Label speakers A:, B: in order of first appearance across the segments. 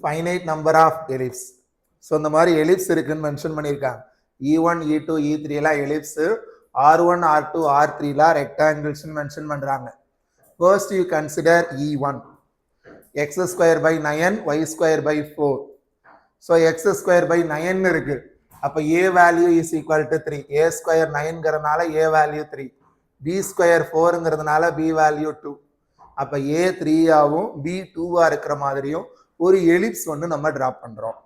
A: finite number of ellipse. So இந்த மாதிரி ellipse இருக்குன்னு மென்ஷன் பண்ணியிருக்காங்க. E1, E2, E3 எல்லாம் எலிப்ஸ், R1, R2, R3 எல்லாம் ரெக்டாங்கிள்ஸ் மென்ஷன் பண்றாங்க. First you consider E1. X square by 9, Y square by 4. So X square by 9 இருக்கு. அப்ப A value is equal to 3. A square 9ங்கிறதுனால A value 3. B square 4ங்கிறதுனால B value 2. அப்ப A 3 ஆவும் B 2 இருக்கிற மாதிரியும் ஒரு ellipse வந்து நம்ம டிரா பண்றோம்.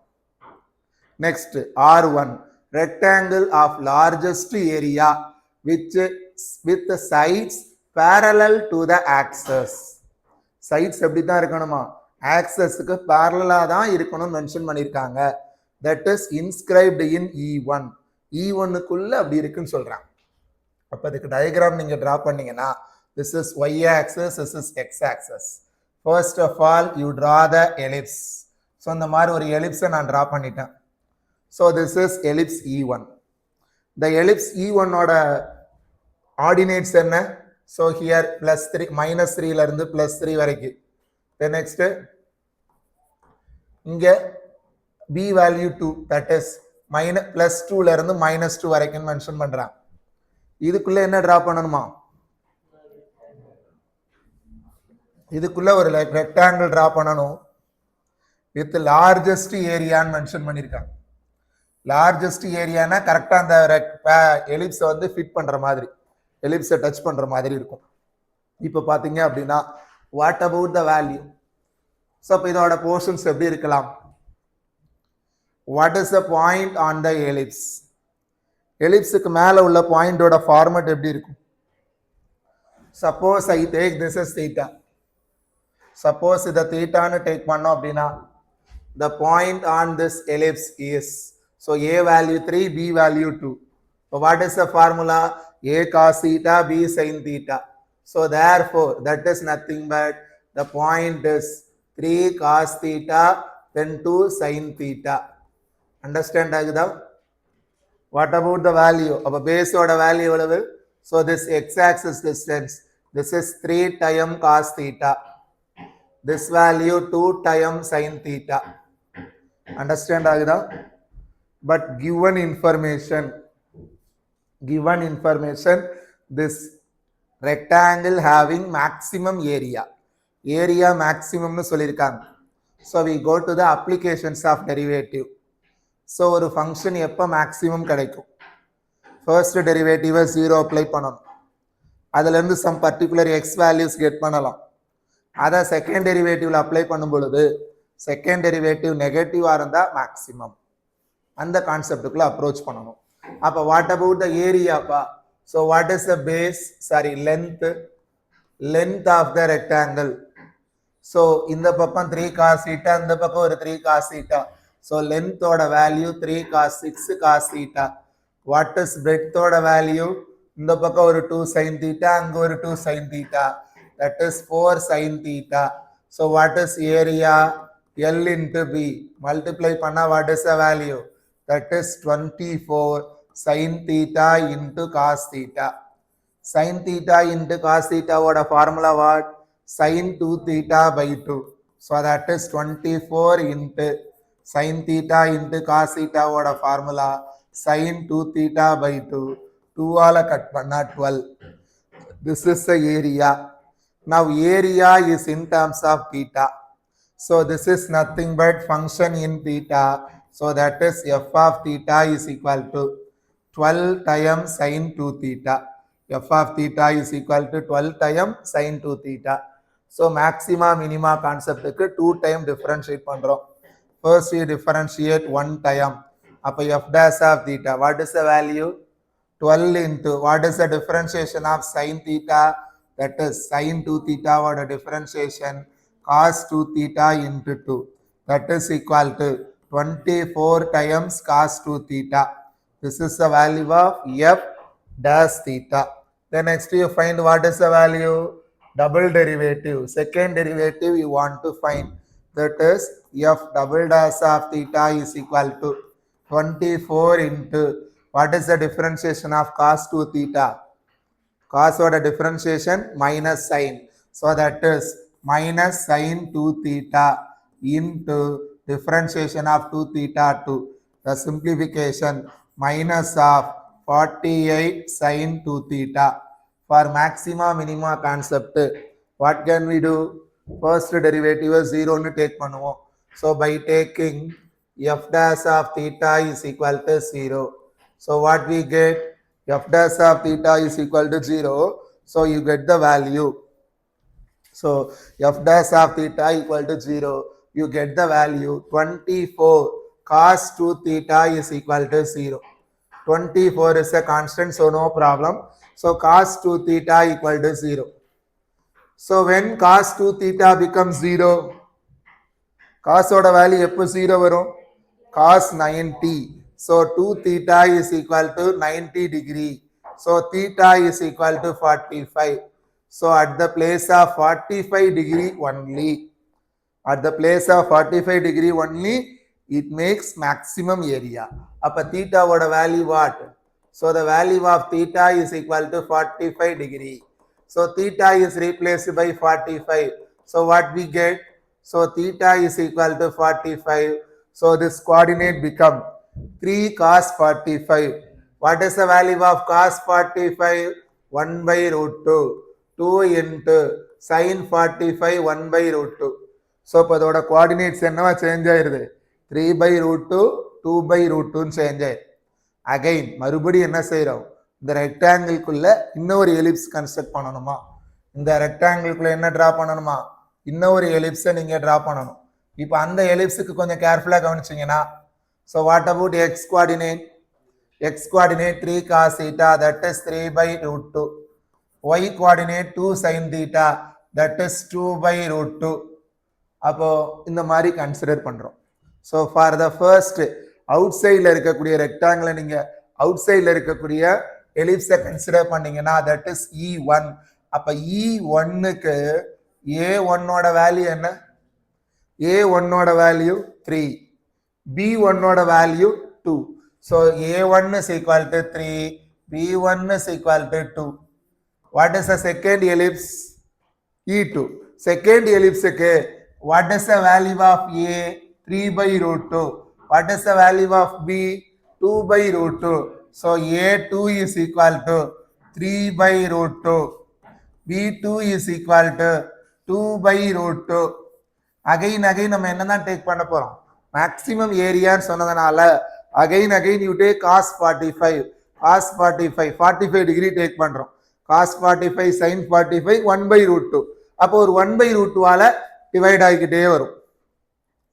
A: Next R1, rectangle of largest area which with the sides parallel to the axis. Sides எப்படி தான் இருக்கணுமா, ஆக்சஸ்க்கு parallel-ஆ தான் இருக்கணும் மென்ஷன் பண்ணிருக்காங்க. That is inscribed in E1. E1க்குள்ள அப்படி இருக்குன்னு சொல்றாங்க. அப்ப அதுக்கு டயகிராம் நீங்க டிரா பண்ணீங்கன்னா this is y axis, this is x axis. First of all you draw the ellipse. So இந்த மாதிரி ஒரு எலிப்ஸை நான் டிரா பண்ணிட்டேன். So this is ellipse E1. The ellipse E1 ஓட ordinates என்ன? So here plus 3, minus 3ல இருந்து plus 3 வரைக்கும். Then next இங்க B value 2, that is minus plus 2ல இருந்து minus 2 வரைக்கும் மென்ஷன் பண்றான். இதுக்குள்ள என்ன டிரா பண்ணணுமா, இதுக்குள்ள ஒரு ரெக்டாங்கிள் டிரா பண்ணணும் வித் லார்ஜஸ்ட் ஏரியான்னு மென்ஷன் பண்ணிருக்காங்க. லார்ஜஸ்ட் ஏரியானா கரெக்டா அந்த எலிப்ஸை வந்து ஃபிட் பண்ற மாதிரி, எலிப்ஸை டச் பண்ற மாதிரி இருக்கும். இப்போ பாத்தீங்க அப்படின்னா what about the value? So இப்போ இதோட போர்ஷன்ஸ் எப்படி இருக்கலாம்? What is the point on the ellipse? எலிப்ஸுக்கு மேல உள்ள பாயிண்டோட ஃபார்மட் எப்படி இருக்கும்? Suppose I take this is theta. Suppose இதை தீட்டான்னு டேக் பண்ணோம் அப்படின்னா the point on this ellipse is, so A value 3, B value 2. So what is the formula? A cos theta, B sin theta. So therefore that is nothing but the point is 3 cos theta then 2 sin theta. Understand agudha? What about the value? Our base oda value evalu? So this x axis distance, this is 3 times cos theta. This value 2 times sin theta. Understand agudha? But given information, this rectangle having maximum area maximum nu sollirukanga. So we go to the applications of derivative. So ஒரு function எப்ப maximum கிடைக்கும்? First derivative 0 apply பண்ணணும், அதுல இருந்து some particular x values get பண்ணலாம். அத second derivative apply பண்ணும் பொழுது செகண்ட் டெரிவேட்டிவ் நெகட்டிவா இருந்தா மேக்ஸிமம். அந்த கான்செப்டுக்குள்ள அப்ரோச் பண்ணணும். அப்ப வாட் அபவுட் த ஏரியாப்பா? So what is the base, sorry length of the rectangle. So இந்த பக்கம் 3 cos theta, இந்த பக்கம் ஒரு 3 cos theta. ஸோ லென்த்தோட value 3 cos 6 cos theta. What is பிரெத்தோட வேல்யூ? இந்த பக்கம் ஒரு 2 sin theta, அங்க ஒரு 2 sin theta. That is 4 sin theta. So what is area? L into B. Multiply panna what is the value? That is 24 sin theta into cos theta. Sin theta into cos theta what a formula what? Sin 2 theta by 2. So that is 24 into sin theta into cos theta what a formula? Sin 2 theta by 2. 2 ala cut panna 12. This is the area. Now area is in terms of theta. So this is nothing but function in theta. So that is f of theta is equal to 12 times sin 2 theta. F of theta is equal to 12 times sin 2 theta. So maxima minima concept க்கு 2 time differentiate பண்றோம். First we differentiate 1 time. அப்ப f dash of theta what is the value? 12 into what is the differentiation of sin theta? That is sin 2 theta what a differentiation cos 2 theta into 2. That is equal to 24 times cos 2 theta. This is the value of f dash theta. Then next you find what is the value? Double derivative. Second derivative you want to find. That is f double dash of theta is equal to 24 into what is the differentiation of cos 2 theta? Cos what a differentiation? Minus sin. So that is minus sin 2 theta into differentiation of 2 theta 2. The simplification minus of 48 sin 2 theta. For maxima minima concept, what can we do? First derivative is 0 nu take பண்ணுவோம். So by taking f dash of theta is equal to 0. So what we get? F dash of theta is equal to 0. So you get the value. So f dash of theta equal to 0. You get the value 24 cos 2 theta is equal to 0. 24 is a constant, so no problem. So cos 2 theta equal to 0. So when cos 2 theta becomes 0, cos oda value எப்போ 0 வரும்? Cos 90. So 2 theta is equal to 90 degree. So theta is equal to 45. So at the place of 45 degree only, at the place of 45 degree only, it makes maximum area. Appa theta oda value what? So the value of theta is equal to 45 degree. So theta is replaced by 45. So what we get? So theta is equal to 45. So this coordinate become 3 cos 45. What is the value of cos 45? 1 by root 2. 2 into sin 45 1 by root 2. So இப்போ அதோட coordinates என்னவா change ஆயிருது? 3 by root 2, 2 by root 2 change ஆயிரு. Again மறுபடியும் என்ன செய்யறோம்? இந்த ரெக்டாங்கிள்குள்ள இன்னொரு எலிப்ஸ் கன்ஸ்ட்ரக்ட் பண்ணணுமா? இந்த ரெக்டாங்கிள்குள்ள என்ன டிரா பண்ணணுமா? இன்னொரு எலிப்ஸை நீங்க டிரா பண்ணணும். இப்போ அந்த எலிப்ஸுக்கு கொஞ்சம் கேர்ஃபுல்லா கவனிச்சீங்கன்னா, so what about x coordinate? X coordinate 3 cos theta, that is 3 by root 2. Y coordinate 2 sin theta, that is 2 by root 2. அப்போ இந்த மாதிரி கன்சிடர் பண்றோம். So for the first out சைடில் இருக்கக்கூடிய ரெக்டாங்கிளை நீங்க அவுட் சைடில் இருக்கக்கூடிய எலிப்ஸை கன்சிடர் பண்ணீங்கன்னா தட் இஸ் E1. அப்ப E1க்கு A1ஓட வேல்யூ என்ன? A1ஓட value 3, B1ஓட value 2. So A1 is equal to 3, B1 is equal to 2. What is the second ellipse? E2. Second ellipse ke what is the value of A? 3 by root 2. What is the value of B? 2 by root 2. So A2 is equal to 3 by root 2. B2 is equal to 2 by root 2. Again நம்ம என்னதான் take பண்ண போறோம்? Maximum ஏரியான்னு சொன்னதனால again you take cos 45. Cos 45 45 degree take பண்றோம். cos 45 sin 45 1 by root 2. அப்போ ஒரு 1 by root 2 ஆல divide ஆகிக்கிட்டே வரும்.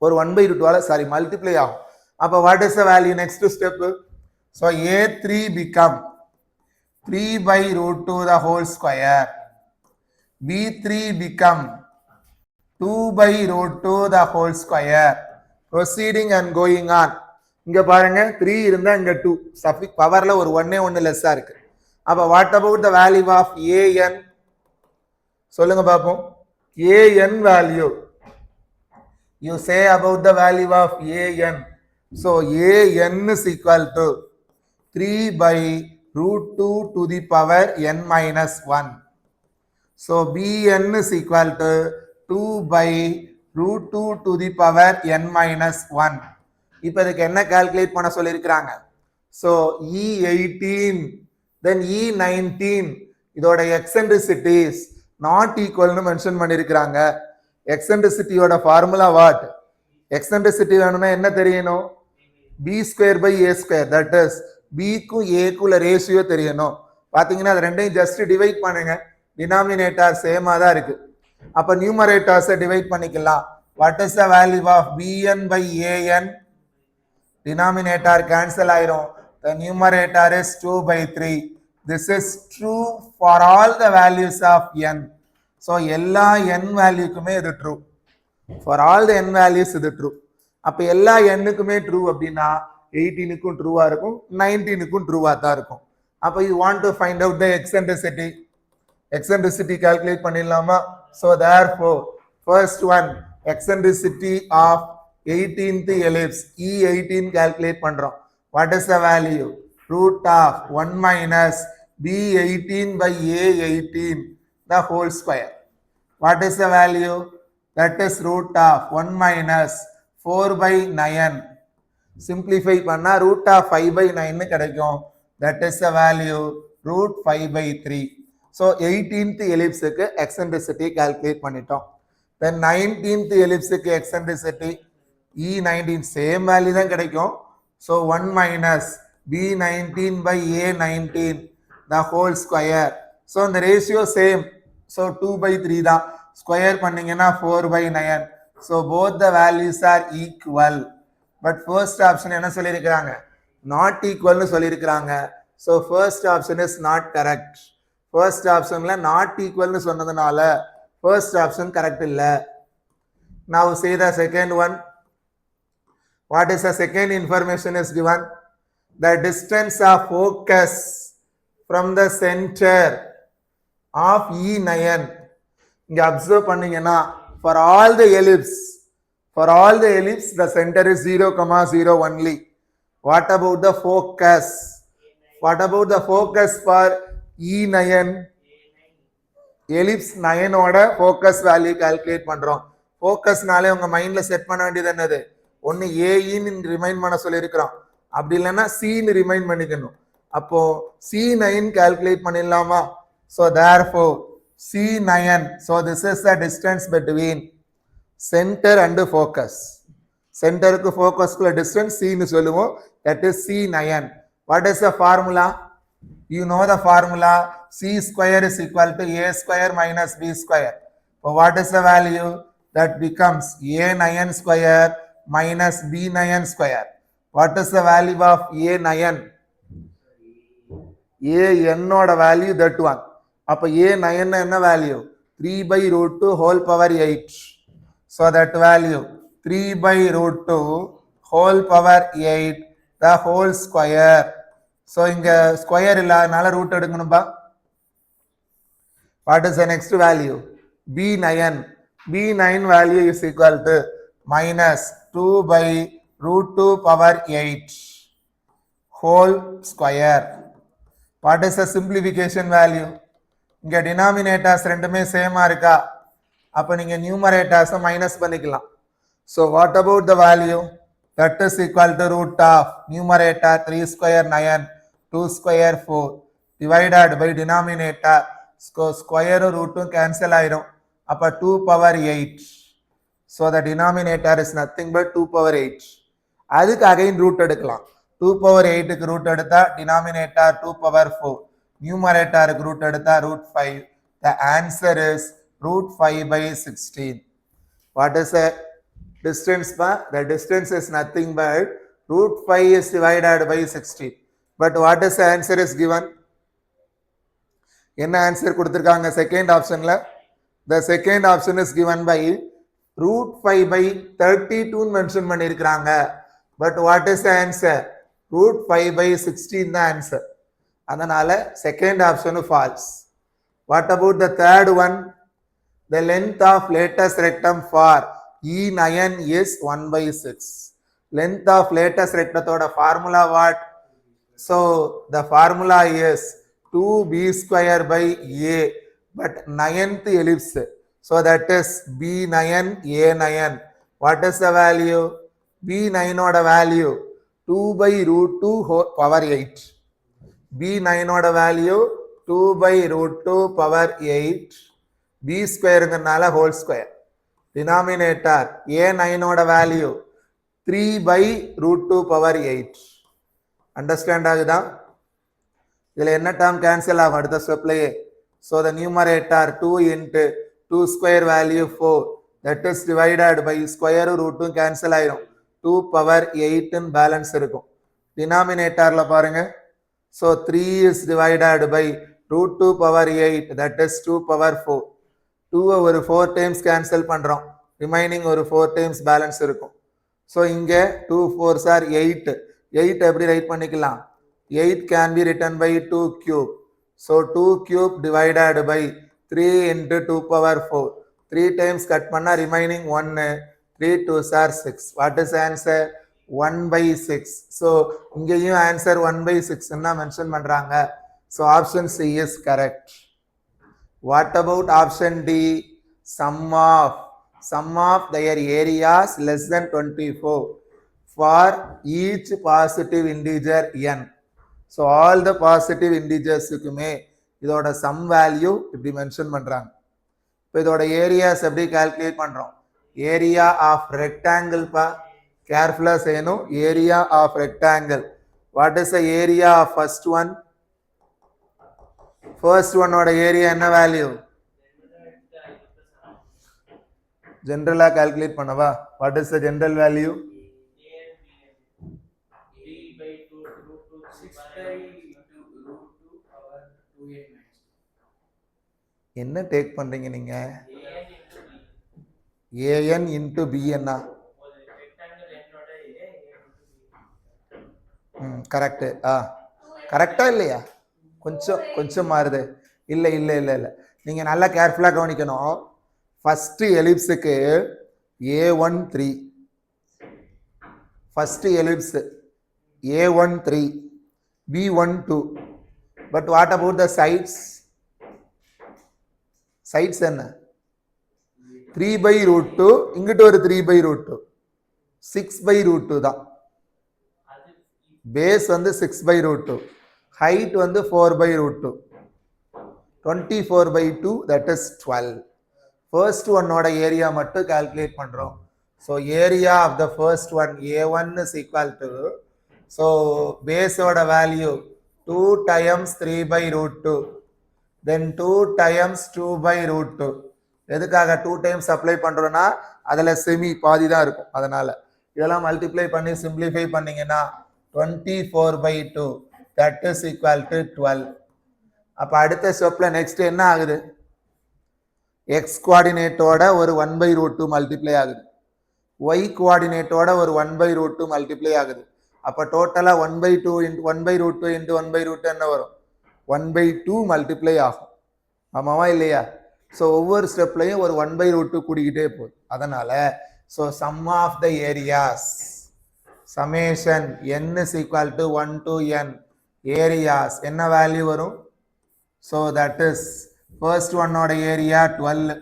A: ஒரு 1 by root 2 ஆல சாரி மல்டிப்ளை ஆகும். அப்போ what is the value next step? So A3 become 3 by root 2 the whole square. B3 become 2 by root 2 the whole square. Proceeding and going on. இங்க பாருங்க 3 இருந்தா இங்க 2 சஃபிக்ஸ் பவர்ல ஒரு 1 லெஸ்ஸா இருக்கு. அப்ப what about the value of an? சொல்லுங்க பாப்போம். an value, you say about the value of an. So an is equal to 3 by root 2 to the power n minus 1. So bn is equal to 2 by root 2 to the power n minus 1. இப்போ இதுக்கு என்ன calculate பண்ண சொல்லியிருக்கிறாங்க? So E18 தென் E19 இதோட எக்ஸென்ட்ரிசிட்டிஸ் not ஈக்குவல்னு mention பண்ணியிருக்கிறாங்க. எக்ஸென்ட்ரிசிட்டியோட formula what? Eccentricity வேணும்னா என்ன தெரியணும்? B² by A². That is பிக்கும் ஏக்குள்ள ரேஷியோ தெரியணும். பார்த்தீங்கன்னா அது ரெண்டையும் ஜஸ்ட் டிவைட் பண்ணுங்க. டினாமினேட்டர் சேமாக தான் இருக்கு. அப்போ நியூமரேட்டர்ஸை டிவைட் பண்ணிக்கலாம். What is the value of Bn by An? Denominator cancel ஆயிரும். The numerator is 2 by 3. This is true for all the values of n. So எல்லா n வேல்யூக்குமே இது true. For all the n values இது true. அப்ப எல்லா n-க்குமே true அப்படின்னா 18க்கும் ட்ரூவா இருக்கும், 19க்கும் ட்ரூவா தான் இருக்கும். அப்ப you want to find out the eccentricity. Eccentricity calculate பண்ணிடலாமா? So therefore first one eccentricity of 18th ellipse E18 calculate பண்றோம். What is the value? Root of 1 minus B18 by A18 the whole square. What is the value? That is root of 1 minus 4 by 9. Simplify பண்ணா root of 5 by 9 கிடைக்கும். That is the value root 5 by 3. So 18th ellipseக்கு eccentricity calculate பண்ணிட்டோம். Then 19th ellipseக்கு eccentricity E19 same value தான் கிடைக்கும். So 1 minus B19 by A19 the whole square. So the ratio same. So 2 by 3 தான். Square பண்ணீங்கன்னா 4 by 9. So both the values are equal. But first option என்ன சொல்லியிருக்கிறாங்க? Not equal னு சொல்லியிருக்கிறாங்க. So first option is not correct. First optionல not equal னு சொன்னதுனால first option correct இல்ல. Now see the second one. What is the second information is given? The distance of focus from the center of E9. இங்க observe பண்ணீங்கன்னா for all the ellipse the center is 0, 0 only. What about the focus? What about the focus for E9? Ellipse 9 ஓட focus value calculate பண்றோம். Focusனாலே உங்க மைண்ட்ல set பண்ண வேண்டியது என்னது? ஒன்னு ஏன்னு ரிமைண்ட் பண்ண சொல்லியிருக்கிறோம், அப்படி இல்லைன்னா சின்னு ரிமைண்ட் பண்ணிக்கணும். அப்போ C9 கால்குலேட் பண்ணிடலாமா? So therefore C9, so this is the distance between center and focus. சென்டருக்கு ஃபோக்கஸ்க்குள்ள டிஸ்டன்ஸ் சின்னு சொல்லுவோம். that is C9. what is the formula? you know the formula. C square is equal to A square minus B square. So what is the value? that becomes A9 square minus B9 square. What is the value of A9? A n oda value that one. அப்ப A9 என்ன value? 3 by root 2 whole power 8. So that value 3 by root 2 whole power 8 the whole square. So இங்க square இல்லாதனால root எடுக்கணும்பா. What is the next value? B9. B9 value is equal to minus 2 by root 2 power 8 whole square. What is the simplification value? இங்க denominators ரெண்டுமே சேமா இருக்கா? அப்ப நீங்க numerators minus பண்ணிக்கலாம். So what about the value? that is equal to root of numerator 3 square 9 2 square 4 divided by denominator square root cancel ஆயிரும். அப்ப 2 power 8. So the denominator is nothing but 2 power 8. அதுக்கு again root எடுக்கலாம். 2 power 8 க்கு root எடுத்தா denominator 2 power 4. numerator க்கு root எடுத்தா root 5. The answer is root 5 by 16. What is the distance? The distance is nothing but root 5 is divided by 16. But what is the answer is given? என்ன answer கொடுத்திருக்காங்க second ஆப்ஷன்ல? The second option is given by root 5 by 32 mention பண்ணியிருக்கிறாங்க. But what is the answer? root 5 by 16 the answer. அதனால second option false. What about the third one? The length of lattice rectum for E9 is 1 by 6. Length of lattice rectum formula what? So the formula is 2b square by A, but 9th ellipse. So that is B9 A9. What is the value? B9 oda value 2 by root 2 whole power 8. B9 oda value 2 by root 2 power 8. B square nganaala whole square. Denominator A9 oda value 3 by root 2 power 8. Understand agudha? இதுல என்ன term cancel ஆகும் அடுத்த ஸ்டெப்லயே? So the numerator 2 into 2 square value 4, that is divided by square root 2 cancel ஆயிரும். 2 power 8 in balance இருக்கும். Denominatorல பாருங்க. So 3 is divided by root 2 power 8, that is 2 power 4. 2 ஒரு 4 times cancel பண்றோம். Remaining ஒரு 4 times balance இருக்கும். So இங்க 2 4s are 8. 8 எப்படி right பண்ணிக்கலாம்? 8 can be written by 2 cube. So 2 cube divided by 3 into 2 power 4. 3 times cut panna remaining 1. 3 2s are 6. What is the answer? 1 by 6. So ingeyum answer 1 by 6 enna mention பண்றாங்க. So option C is correct. What about option D? Sum of sum of their areas less than 24 for each positive integer n. So all the positive integers குமே இதோட sum value இப்படி mention பண்றாங்க. இப்போ இதோட areas எப்படி calculate பண்றோம்? Area of rectangle பா, கேர்ஃபுல்லா செய்யணும். Area of rectangle. What is the area of first one? First ஒன்னோட ஏரியா என்ன வேல்யூ? ஜெனரலா கால்குலேட் பண்ணவா? What is the general value? என்ன டேக் பண்றீங்க நீங்க? an into bn. கரெக்ட். கரெக்டா இல்லையா? கொஞ்சம் மாறுது. இல்ல இல்ல இல்ல இல்ல, நீங்க நல்லா கேர்ஃபுல்லா கவனிக்கணும். ஃபர்ஸ்ட் எலிப்ஸுக்கு a13, first ellipse a13, b12. But what about the sides? Sides என்ன? 3/√2, இங்கிட்ட ஒரு 3/√2, 6/√2 தான். பேஸ் வந்து 6/√2, ஹைட் வந்து 4/√2, 24/2, that is 12. ஃபர்ஸ்ட் ஒன்னோட ஏரியா மட்டும் கால்குலேட் பண்றோம். So area of the first one a1 is equal to, so பேஸோட வேல்யூ 2 times 3/√2, then 2 times 2/√2. எதுக்காக 2 times அப்ளை பண்றோம்னா அதுல செமி பாதி தான் இருக்கும். அதனால இதெல்லாம் மல்டிப்ளை பண்ணி சிம்பிளிஃபை பண்ணீங்கன்னா 24/2, that is equal to 12. அப்ப அடுத்த ஸ்டெப்ல நெக்ஸ்ட் என்ன ஆகுது? எக்ஸ் கோஆர்டினேட்டோட ஒரு 1/√2 மல்டிப்ளை ஆகுது, ஒய் கோஆர்டினேட்டோட ஒரு 1/√2 மல்டிப்ளை ஆகுது. அப்ப டோட்டலா 1/2 into 1/√2 into 1/√2 என்ன வரும்? 1/2 மல்டிப்ளை ஆகும். ஆமாவா இல்லையா? ஸோ ஒவ்வொரு ஸ்டெப்லையும் ஒரு 1/√2 கூடிக்கிட்டே போகுது. அதனால so sum of the areas summation n is equal to 1 to n areas என்ன வேல்யூ வரும்? ஸோ தட் இஸ் ஃபர்ஸ்ட் ஒன்னோட ஏரியா 12,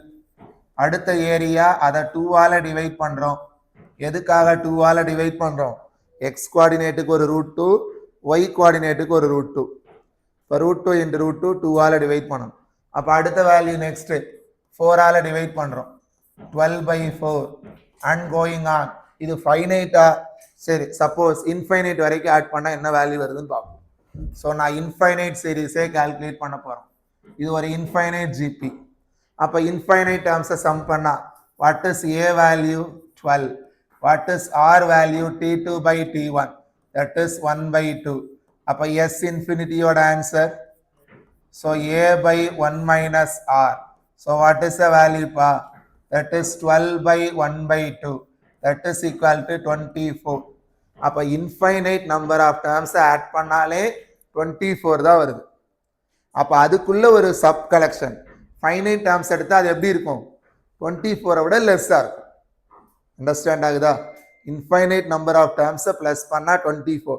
A: அடுத்த ஏரியா அதை 2ஆல டிவைட் பண்றோம். எதுக்காக 2ஆல டிவைட் பண்றோம்? எக்ஸ் கோஆர்டினேட்டுக்கு ஒரு √2, ஒய் கோஆர்டினேட்டுக்கு ஒரு √2. இப்போ √2 into √2 2ஆல டிவைட் பண்ணணும். அப்போ அடுத்த வேல்யூ நெக்ஸ்ட் 4ஆல டிவைட் பண்றோம், 12/4 அண்ட் கோயிங் ஆன். இது ஃபைனைட்டா? சரி, சப்போஸ் இன்ஃபைனைட் வரைக்கும் ஆட் பண்ணா என்ன வேல்யூ வருதுன்னு பார்ப்போம். ஸோ நான் இன்ஃபைனைட் சீரீஸே கால்குலேட் பண்ண போறோம். இது ஒரு இன்ஃபைனைட் ஜிபி. அப்போ இன்ஃபைனைட் டேர்ம்ஸை சம் பண்ணா what is a value? 12. What is r value? t2/t1, that is 1/2. அப்போ s இன்ஃபினிட்டியோட answer so a/1 minus r. So what is the value பா? that is 12/1/2, that is equal to 24. அப்போ infinite number of terms add பண்ணாலே 24 தான் வருது. அப்போ அதுக்குள்ள ஒரு சப் கலெக்ஷன் ஃபைனைட் டேர்ம்ஸ் எடுத்தா அது எப்படி இருக்கும்? 24 விட லெஸ்ஸா இருக்கும். அண்டர்ஸ்டாண்ட் ஆகுதா? இன்ஃபைனைட் நம்பர் ஆஃப் டேர்ம்ஸை பிளஸ் பண்ணா 24,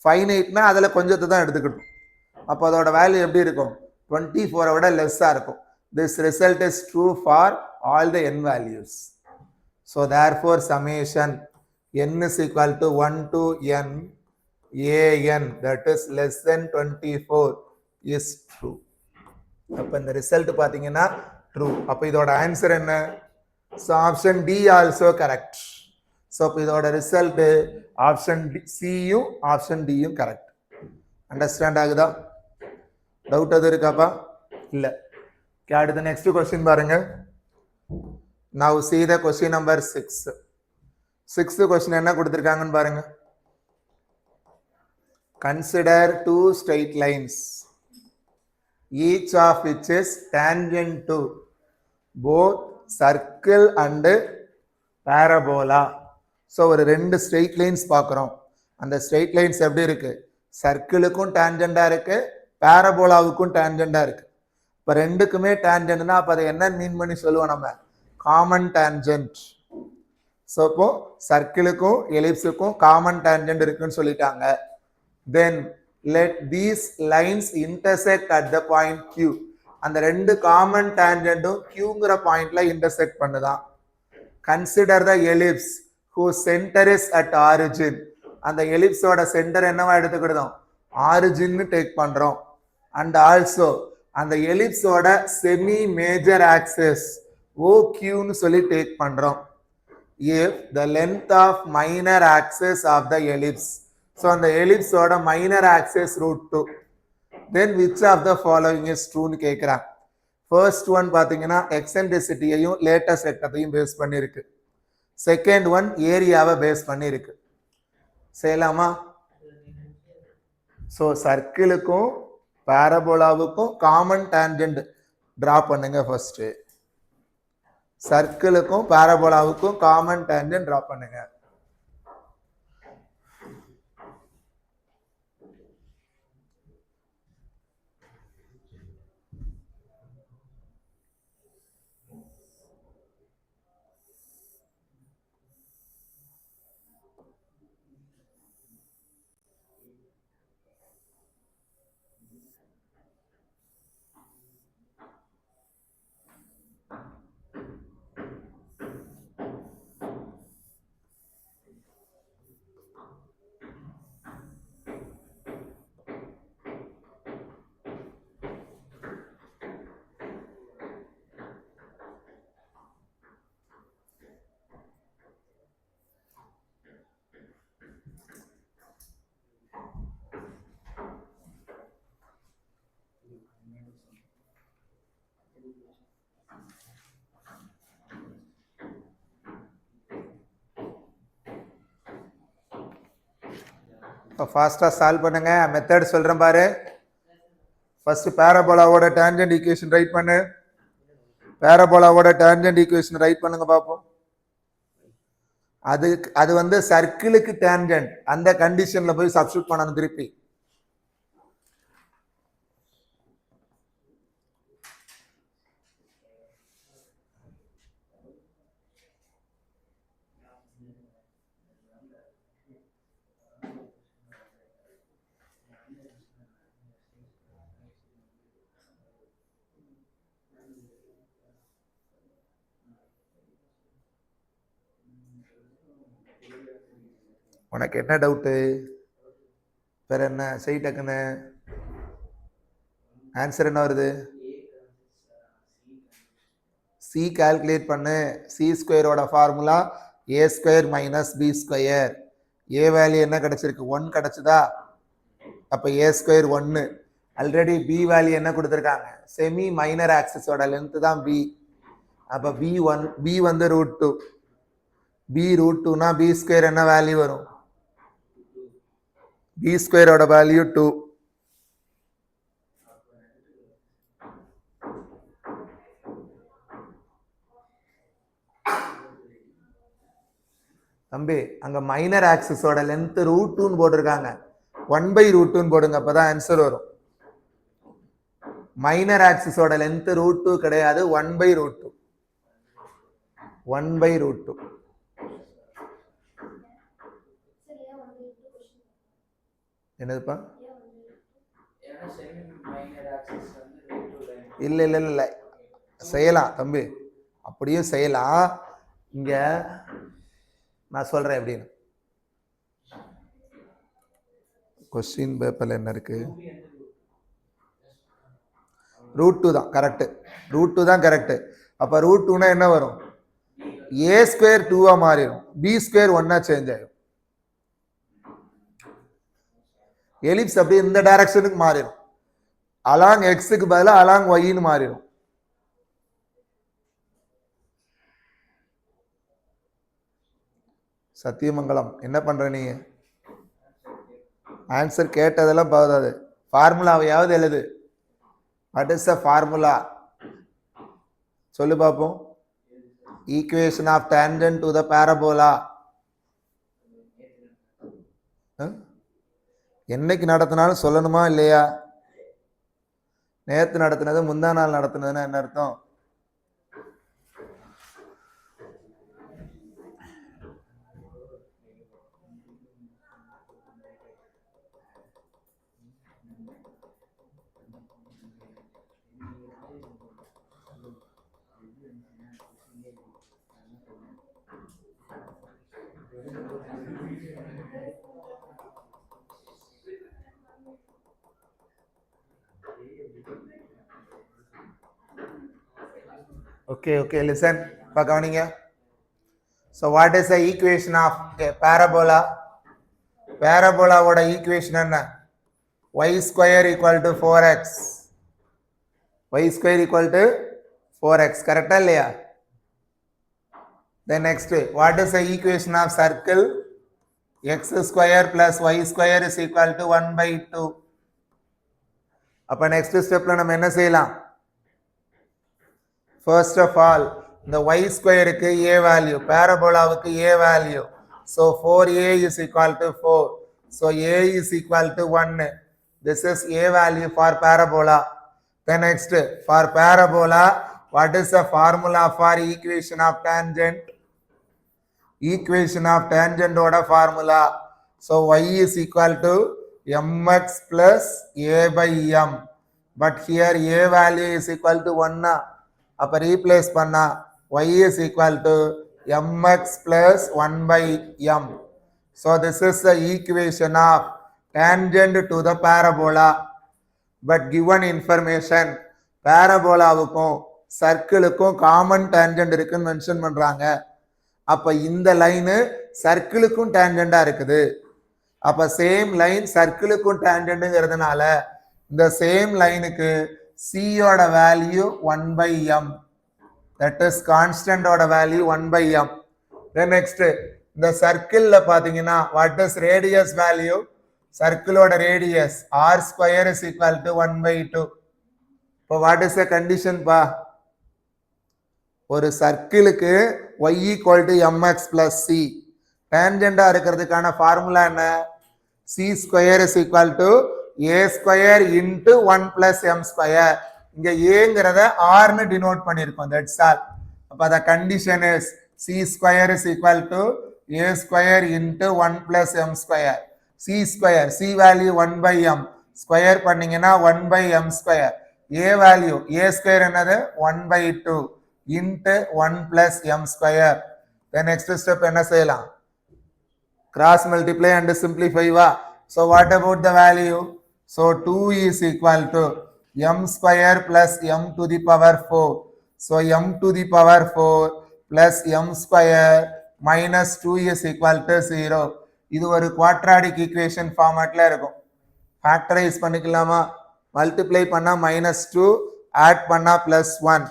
A: ஃபைனைட்னா அதில் கொஞ்சத்தை தான் எடுத்துக்கிட்டோம். அப்போ அதோட வேல்யூ எப்படி இருக்கும்? 24 விட லெஸ்ஸா இருக்கும். This result is true for all the n values. So therefore summation n is equal to 1 to n an, that is less than 24 is true. அப்ப இந்த ரிசல்ட் பாத்தீங்கன்னா ட்ரூ. அப்ப இதோட ஆன்சர் என்ன? So option D also correct. So அப்ப இதோட result option சியும் option டியும் கரெக்ட். அண்டர்ஸ்டாண்ட் ஆகுதா? டவுட் எதுவும் இருக்காப்பா? இல்ல. அடுத்த நெக்ஸ்ட் கொஸ்டின் பாருங்க. Now see the question number 6. 6th question என்ன கொடுத்திருக்காங்கன்னு பாருங்க. Consider two straight lines, each of which is tangent to both circle and parabola. So ஒரு ரெண்டு ஸ்ட்ரெயிட் லைன்ஸ் பார்க்குறோம். அந்த ஸ்ட்ரெயிட் லைன்ஸ் எப்படி இருக்கு? சர்க்கிளுக்கும் டேஞ்சண்டா இருக்கு, பேரபோலாவுக்கும் டேஞ்சண்டா இருக்கு. இப்போ ரெண்டுக்குமே டேஞ்சன்ட்னா அப்போ அதை என்ன மீன் பண்ணி சொல்லுவோம் நம்ம? Common tangent. ஸோ இப்போ சர்க்கிளுக்கும் எலிப்ஸுக்கும் காமன் டேஞ்சன்ட் இருக்குன்னு சொல்லிட்டாங்க. தென் let these lines intersect at the point Q. அந்த ரெண்டு காமன் டேஞ்சன்ட்டும் Qங்கிற பாயிண்ட்ல intersect பண்ணுதான். Consider the ellipse whose center is at origin. அந்த எலிப்ஸோட சென்டர் என்னவா எடுத்துக்கிட்டோம், ஆரிஜின் டேக் பண்றோம். அண்ட் ஆல்சோ அந்த எலிப்ஸோட செமி மேஜர் ஆக்சிஸ் OQ ன்னு சொல்லி டேக் பண்றோம். If the length of minor axis of the ellipse, so அந்த எலிப்ஸோட minor axis √2, then which of the following is true ன்னு கேக்குறாங்க. ஃபர்ஸ்ட் ஒன் பாத்தீங்கன்னா எக்ஸென்ட்ரிசிட்டியையும் லேட்டஸ்ட் வெக்டரையும் பேஸ் பண்ணிருக்கு. செகண்ட் ஒன் ஏரியாவை பேஸ் பண்ணிருக்கு. செய்யலாமா? ஸோ சர்க்கிளுக்கும் பாரபோலாவுக்கும் காமன் டான்ஜென்ட் டிரா பண்ணுங்க. ஃபர்ஸ்ட் சர்க்கிளுக்கும் பாரபோலாவுக்கும் காமன் டான்ஜென்ட் டிரா பண்ணுங்க. ஃபாஸ்டா சால்வ் பண்ணுங்க. மெத்தட் சொல்றேன் பாரு. ஃபர்ஸ்ட் பாரபோலாவோட டான்ஜென்ட் ஈக்குவேஷன் ரைட் பண்ணு. பாரபோலாவோட டான்ஜென்ட் ஈக்குவேஷன் ரைட் பண்ணுங்க பாப்போம். அது வந்து சர்க்கிளுக்கு டான்ஜென்ட், அந்த கண்டிஷன்ல போய் சப்ஸ்டிட்யூட் பண்ணணும் திருப்பி. உனக்கு என்ன டவுட்டு? வேற என்ன செய் டக்குன்னு. ஆன்சர் என்ன வருது? சி கால்குலேட் பண்ணு. சி ஸ்கொயரோட formula A square minus B square. A value என்ன கிடைச்சிருக்கு? 1 கிடைச்சதா? அப்ப A square 1. Already B value என்ன கொடுத்துருக்காங்க? செமி மைனர் ஆக்சிஸோட லென்த் தான் பி. அப்ப B1 பி வந்து √2. பி √2னா பி ஸ்கொயர் என்ன வேல்யூ வரும்? பி ஸ்கொயரோட வேல்யூ 2. தம்பி அங்க மைனர் ஆக்சிஸோட லென்த் √2 போட்டிருக்காங்க. 1/√2 போடுங்க, அப்பதான் ஆன்சர் வரும். மைனர் ஆக்சிஸோட லென்த் √2 கிடையாது, 1/√2. 1/√2. என்னதுப்பா? இல்ல இல்ல இல்ல செய்யலாம் தம்பி, அப்படியும் செய்யலாம். இங்க நான் சொல்றேன் எப்படின்னு. கொஸ்டின் பேப்பர்ல என்ன இருக்கு? √2 தான் கரெக்ட். √2 தான் கரெக்ட். அப்ப √2னா என்ன வரும்? ஏ ஸ்கொயர் 2வா மாறிடும், பி ஸ்கொயர் 1ஆ சேஞ்ச் ஆயிடும். எலிப்ஸ் அப்படி இந்த டைரக்ஷனுக்கு மாறிடும். அலாங் எக்ஸுக்கு பதிலாக அலாங் ஒய்ன்னு மாறிடும். சத்தியமங்கலம் என்ன பண்ற நீ? ஆன்சர் கேட்டதெல்லாம் போதாது, ஃபார்முலாவையாவது எழுது. What is the formula? சொல்லு பாப்போம். Equation of tangent to the parabola. என்னைக்கு நடத்தினாலும் சொல்லணுமா இல்லையா? நேற்று நடத்தினது முந்தா நாள் நடத்தினதுன்னா என்ன அர்த்தம்? Okay, listen. So what is the equation of a parabola? Parabola oda equation enna? Y square equal to 4x. Y square equal to 4x. Correct இல்லையா? Then next, what is the equation of circle? X square plus y square is equal to 1 by 2. அப்ப next stepல நம்ம என்ன செய்யலாம்? First of all, the y square க்கு a value, parabola-வுக்கு a value. So 4a is equal to 4. So a is equal to 1. This is a value for parabola. Then next, for parabola, what is the formula for equation of tangent? Equation of tangent oda formula. So y is equal to mx plus a by m. But here a value is equal to 1. அப்ப replace பண்ணா y is equal to mx plus 1 by m. So this is the equation of tangent to the parabola. But given information, parabola-வுக்கும் சர்க்கிளுக்கும் common tangent இருக்குன்னு mention பண்றாங்க. அப்ப இந்த line சர்க்கிளுக்கும் டேஞ்சண்டா இருக்குது. அப்ப சேம் லைன் சர்க்கிளுக்கும் டேஞ்சன்ட்ங்கிறதுனால இந்த சேம் லைனுக்கு c ஓட value 1 by m. That is constant ஓட value 1 by m. Then next, இந்த சர்க்கிள்ல பாத்தீங்கன்னா what is radius value? சர்க்கிளோட radius r square is equal to 1 by 2. இப்போ what is the condition பா? ஒரு சர்க்கிளுக்கு y equal to mx plus c. டேஞ்சண்டா இருக்கிறதுக்கான formula என்ன? c square is equal to a square into 1 plus m square. இங்க ஏங்கிறத r னு denote பண்ணிருக்கோம். That's all. அப்ப the condition is c square is equal to a square into 1 plus m square. c square, c value 1 by m. Square பண்ணீங்கன்னா 1 by m square. a value, a square என்னது 1 by 2 into 1 plus m square. Then next step என்ன செய்யலாம்? Cross multiply and simplify வா. So what about the value? So 2 is equal to m square plus m to the power 4. So m to the power 4 plus m square minus 2 is equal to 0. இது ஒரு quadratic equation formatல இருக்கும். Factorize பண்ணிக்கலாமா? Multiply பண்ணா minus 2, add பண்ணா plus 1.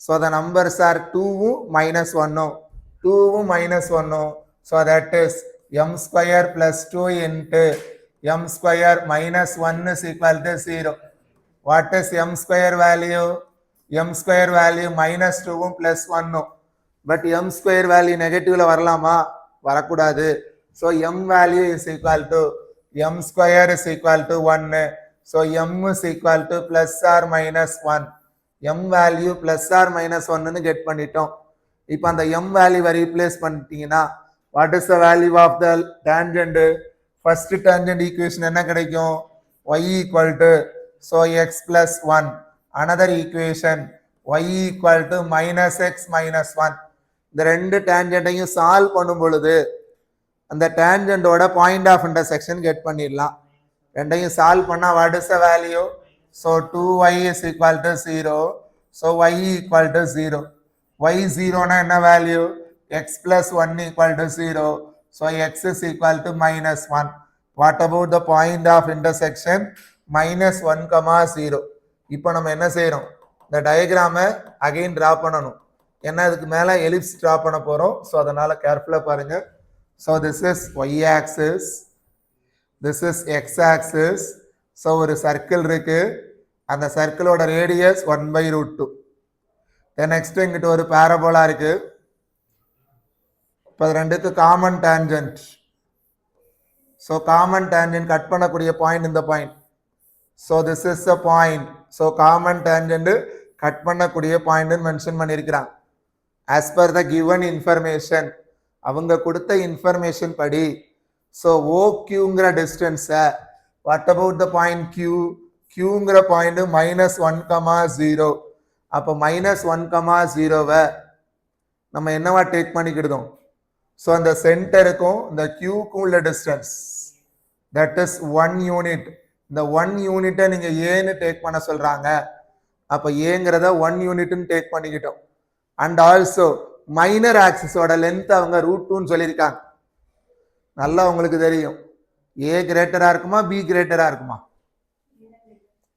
A: So the numbers are 2 minus 1. 2 minus 1. So that is m square plus 2 into m square minus 1 is equal to 0. What is m square value? M square value minus 2 plus 1. But m square value negative la varalama? Varakudadu. So m value is equal to m square is equal to 1. So m is equal to plus or minus 1. m value plus or minus 1 னு get பண்ணிட்டோம். இப்போ அந்த m value replace பண்ணிட்டீங்கன்னா what is the value of the tangent? First tangent equation என்ன கிடைக்கும்? y equal to, so x plus 1. Another equation y equal to minus x minus 1. இந்த ரெண்டு tangentையும் solve பண்ணும் பொழுது அந்த tangentோட பாயிண்ட் ஆஃப் இன்டர்செக்ஷன் கெட் பண்ணிடலாம். ரெண்டையும் சால்வ் பண்ணா what is the value? So 2y is equal to 0. So y equal to 0. y 0 na enna value? X plus 1 equal to 0. So x is equal to minus 1. What about the point of intersection? Minus 1 comma 0. இப்போ நம்ம என்ன செய்யறோம்? இந்த டயக்ராமை again draw பண்ணணும். ஏன்னா இதுக்கு மேல ellipse draw பண்ண போறோம். ஸோ அதனால கேர்ஃபுல்லா பாருங்க. So this is y axis, this is x axis. So ஒரு சர்க்கிள் இருக்கு, அந்த சர்க்கிளோட ரேடியஸ் 1/√2. நெக்ஸ்ட் இங்கிட்ட ஒரு பாரபோலா இருக்கு. இப்போ ரெண்டுக்கு காமன் டேஞ்சன்ட். ஸோ காமன் டேஞ்சன்ட் கட் பண்ணக்கூடிய பாயிண்ட் இந்த point. So this is a point. So common tangent cut பண்ணக்கூடிய பாயிண்ட் மென்ஷன் பண்ணியிருக்கிறான். As per the given information, அவங்க கொடுத்த இன்ஃபர்மேஷன் படி ஸோ ஓக்யூங்கிற டிஸ்டன்ஸை, what about the point Q? கியூங்கிற பாயிண்ட் -1,0. அப்போ -1,0வை நம்ம என்னவா டேக் பண்ணிக்கிடுதோம்? ஸோ அந்த சென்டருக்கும் இந்த கியூக்கும் உள்ள டிஸ்டன்ஸ் தட் இஸ் 1 யூனிட். இந்த 1 யூனிட்டை நீங்க ஏன்னு டேக் பண்ண சொல்றாங்க. அப்ப ஏங்கிறத 1 யூனிட்னு டேக் பண்ணிக்கிட்டோம். அண்ட் ஆல்சோ மைனர் ஆக்சிஸோட லென்த் அவங்க √2ன்னு சொல்லியிருக்காங்க. நல்லா உங்களுக்கு தெரியும், ஏ கிரேட்டரா இருக்குமா பி கிரேட்டரா இருக்குமா?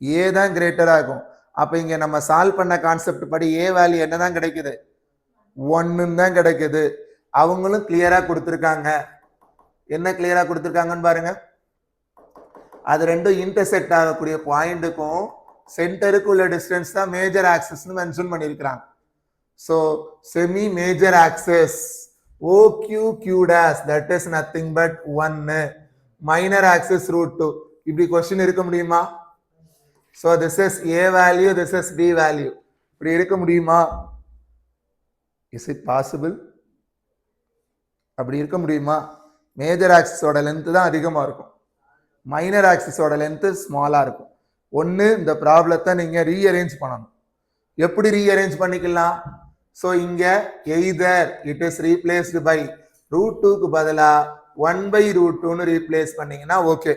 A: ஏ தான் கிரேட்டரா இருக்கும். அப்ப இங்க நம்ம சால்வ் பண்ண கான்செப்ட் படி ஏ வேல்யூ என்னதான் கிடைக்குது? 1 தான் கிடைக்குது. அவங்களும் கிளியரா கொடுத்துருக்காங்க. என்ன கிளியரா கொடுத்துருக்காங்கன்னு பாருங்க. அது ரெண்டும் இன்டர்செக்ட் ஆகக்கூடிய பாயிண்ட்டுக்கும் சென்டருக்கு உள்ள டிஸ்டன்ஸ் தான் மேஜர் ஆக்சிஸ்னு மென்ஷன் பண்ணியிருக்கிறாங்க. So semi major axis OQ dash that is nothing but 1. Minor axis √2. இப்படி கொஸ்டின் இருக்க முடியுமா? So this is A value, this is B value. இப்படி இருக்க முடியுமா? Is it possible? அப்படி இருக்க முடியுமா? மேஜர் ஆக்சிஸோட லென்த் தான் அதிகமாக இருக்கும், மைனர் ஆக்சிஸோட லென்த் ஸ்மாலாக இருக்கும். ஒன்று இந்த ப்ராப்ளத்தை நீங்கள் ரீஅரேஞ்ச் பண்ணணும். எப்படி ரீஅரேஞ்ச் பண்ணிக்கலாம்? ஸோ இங்கே either it is replaced by √2க்கு பதிலாக 1/√2ன்னு ரீப்ளேஸ் பண்ணீங்கன்னா okay.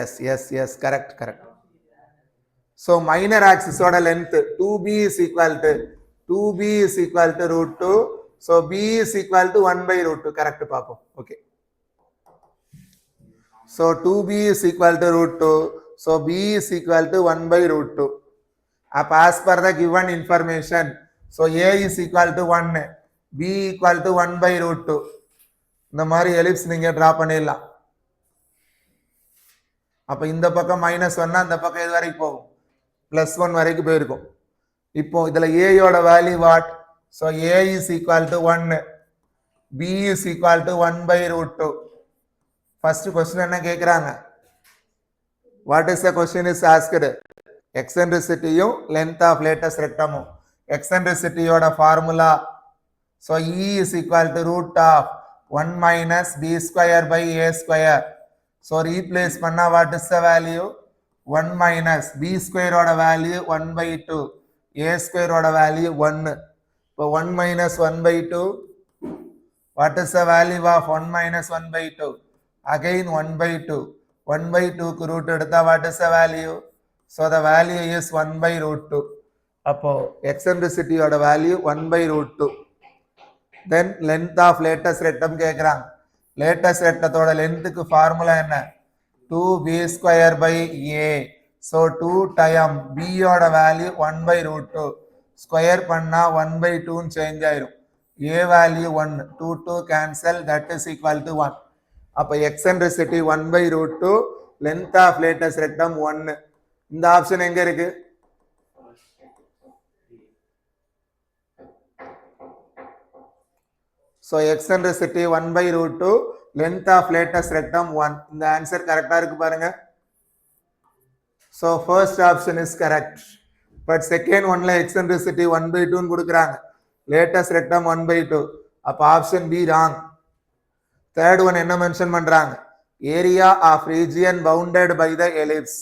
A: Yes yes yes correct correct. So minor ஆக்சிஸோட length 2b is equal to √2. So b is equal to 1/√2. Correct பார்ப்போம். Okay. So 2b is equal to √2. So b is equal to 1/√2. அப்போ as per the given information, so a is equal to 1, b equal to 1/√2. இந்த மாதிரி ellipse நீங்க draw பண்ணிடலாம். அப்போ இந்த பக்கம் -1 அந்த பக்கம் இது வரைக்கும் போகும், +1 வரைக்கும் போயிருக்கும். இப்போ இதுல ஏயோட value what? So a is equal to 1, b is equal to 1/√2. First question என்ன கேட்குறாங்க? What is the question is asked? எக்ஸென்ட்ரிசிட்டியும் லென்த் ஆஃப் லேட்டஸ்ட் ரெக்டமும். எக்ஸென்ட்ரிசிட்டியோட formula, so E is equal to √1 - b²/a². ஸோ ரீப்ளேஸ் பண்ணா what is the value? 1 - b² value 1/2, a² value 1. இப்போ 1 - 1/2, what is the value of 1 - 1/2? Again 1/2. 1/2க்கு root எடுத்தா what is the value? So the value is 1/√2. அப்போ எக்ஸென்ட்ரிசிட்டியோட value 1/√2. Then length of latus rectum கேட்குறாங்க. Latus ரெக்டத்தோட லென்த்துக்கு formula என்ன? 2b²/a. So 2 time b-யோட value 1/√2. Square பண்ணா 1/2ன்னு சேஞ்ச் ஆயிரும். a value 1, 2 cancel, that is equal to 1. அப்போ eccentricity 1/√2, length of latus rectum 1. இந்த ஆப்ஷன் எங்க இருக்கு? So eccentricity 1/√2, length of latus rectum 1. இந்த ஆன்சர் கரெக்டா இருக்கு பாருங்க. So first option is correct. But second ஒன்ல எக்ஸென்ட்ரிசிட்டி 1/2ன்னு கொடுக்குறாங்க, லேட்டஸ்ட் ரெக்டம் 1/2. அப்போ option B wrong. Third one என்ன மென்ஷன் பண்றாங்க? Area of region bounded by the ellipse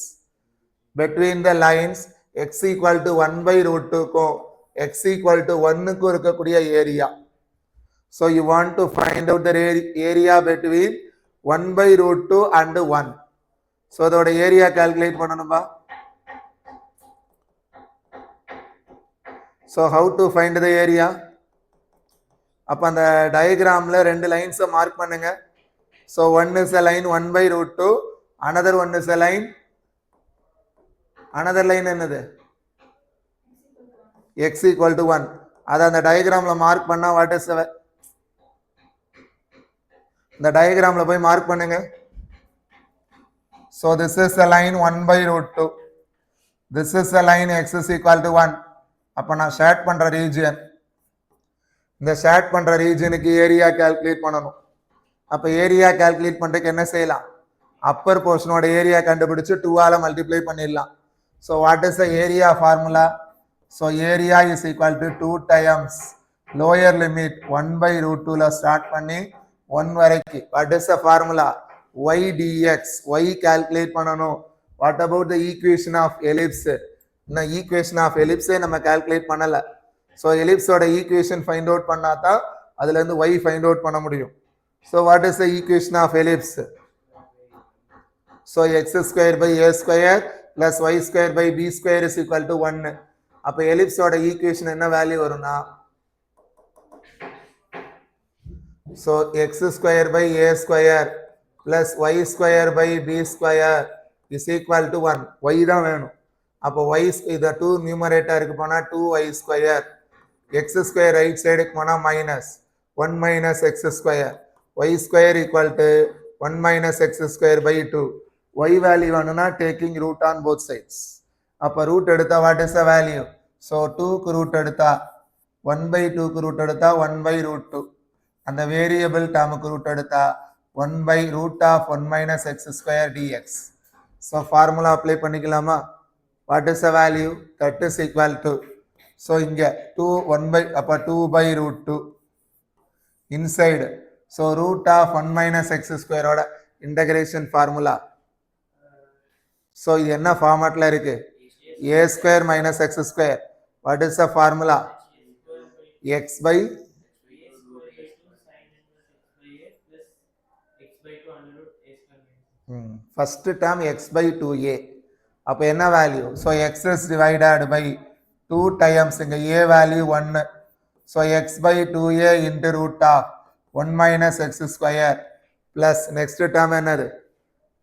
A: between the lines x equal to 1/√2க்கும் x equal to 1க்கும் இருக்கக்கூடிய area. So you want to find out the area between 1/√2 and 1. So அதோட area calculate பண்ணணும்பா. So how to find the area? அப்ப அந்த டயகிராம்ல ரெண்டு லைன்ஸை mark பண்ணுங்க. So one is a line 1/√2, another one is a line, another line என்னது? x equal to 1. அதை அந்த டயகிராம்ல mark பண்ணா வாட் இஸ் இந்த டயகிராம்ல போய் மார்க் பண்ணுங்க. So this is a line 1/√2. This is a line x is equal to 1. அப்ப நான் shade பண்ற ரீஜியன், இந்த ஷேட் பண்ற ரீஜியனுக்கு ஏரியா கால்குலேட் பண்ணணும். அப்ப ஏரியா கால்குலேட் பண்றதுக்கு என்ன செய்யலாம்? அப்பர் போர்ஷனோட ஏரியா கண்டுபிடிச்சு 2ஆல மல்டிப்ளை பண்ணிடலாம். So what is the area formula? So area is equal to 2 times lower limit 1/√2ல start பண்ணி 1 வரைக்கும். What is the formula? y dx. y calculate பண்ணணும். What about the equation of ellipse? இன்னும் equation of எலிப்ஸே நம்ம calculate பண்ணல. ஸோ எலிப்ஸோட equation find out பண்ணா தான் அதுல இருந்து y ஃபைண்ட் அவுட் பண்ண முடியும். So what is the equation of ellipse? So x square by a square plus y square by b square is equal to 1. அப்ப எலிப்ஸோட ஈக்குவேஷன் என்ன வேல்யூ வரும்னா, so x square by a square plus y square by b square is equal to 1. y தான் வேணும். அப்போ y இத 2 நியூமரேட்டருக்கு போனா 2y square, x square right சைடுக்கு போனா minus 1 minus x square, y square equal to 1 minus x square by 2. y value வேணும்னா taking root on both sides. அப்ப root எடுத்தா what is the value? So 2க்கு root எடுத்தா 1/2க்கு root எடுத்தா 1/√2. அந்த வேரியபிள் டேர்முக்கு ரூட் எடுத்தா 1/√1 minus x square dx. So formula apply பண்ணிக்கலாமா? What is the value? That is equal to, so இங்க 2/2 இன்சைடு, ஸோ √1 minus x ஸ்கொயரோட இன்டகிரேஷன் ஃபார்முலா. ஸோ இது என்ன ஃபார்மேட்ல இருக்கு? a square minus x square. What is the formula? x by first term x by 2a. அப்போ என்ன value? ஸோ x is divided by 2 times இங்க a value 1. So x by 2a into root of 1 minus x square plus next term என்னது?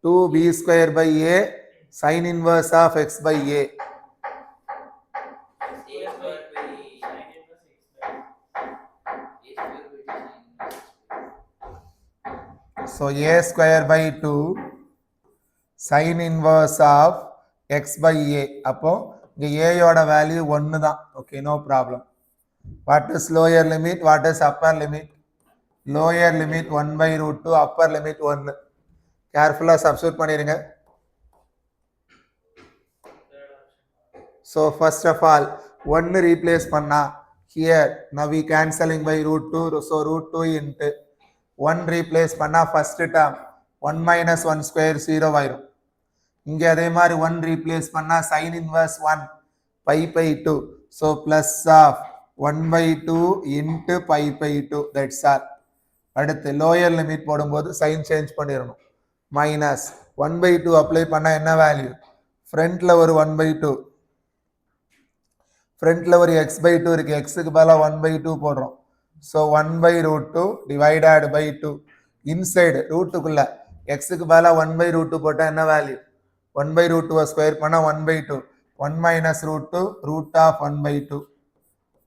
A: 2b square by a sin inverse of x by a. So a square by 2 sin inverse of x by a. அப்போ இங்க a யோட value 1 தான். Okay, no problem. What is lower limit? What is upper limit? Lower limit 1/√2, upper limit 1. கேர்ஃபுல்லா substitute பண்ணிருங்க. So first of all 1 replace பண்ணா here now we cancelling by √2, so √2 into 1 replace பண்ணா first term 1 minus 1 square 0 ஆயிரும். இங்க அதே மாதிரி 1 replace பண்ணா sin inverse 1 pi/2, so plus of 1/2 into pi/2, that's all. அடுத்து லோயர் லிமிட் போடும்போது சைன் சேஞ்ச் பண்ணிடணும். மைனஸ் 1/2 அப்ளை பண்ணா என்ன வேல்யூ? ஃப்ரண்ட்ல ஒரு 1/2, ஃப்ரண்ட்ல ஒரு x/2 இருக்கு, xக்கு பதிலா 1/2 போடுறோம். So 1/√2 divided by 2. இன்சைடு ரூட்டுக்குள்ள எக்ஸுக்கு பதிலா 1/√2 போட்டா என்ன வேல்யூ? 1/√2 ஸ்கொயர் பண்ணா 1/2, 1 minus √2 root of 1/2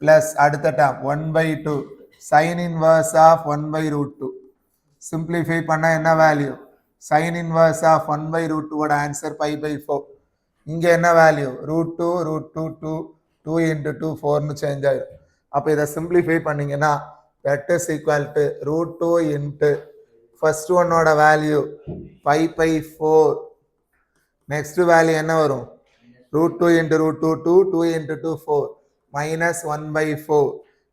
A: plus அடுத்த term 1/2 sin inverse of 1/√2. Simplify பண்ணா என்ன வேல்யூ? sin inverse of 1/√2 ஓட ஆன்சர் pi/4. இங்க என்ன வேல்யூ? √2 √2 2 into 2 4னு சேஞ்ச் ஆயிடும். அப்ப இதை சிம்பிளிஃபை பண்ணீங்கன்னா that is equal to √2 into first one ஓட வேல்யூ pi/4. next வேல்யூ என்ன வரும்? √2 into √2 2, 2 into 2 4, minus 1/4.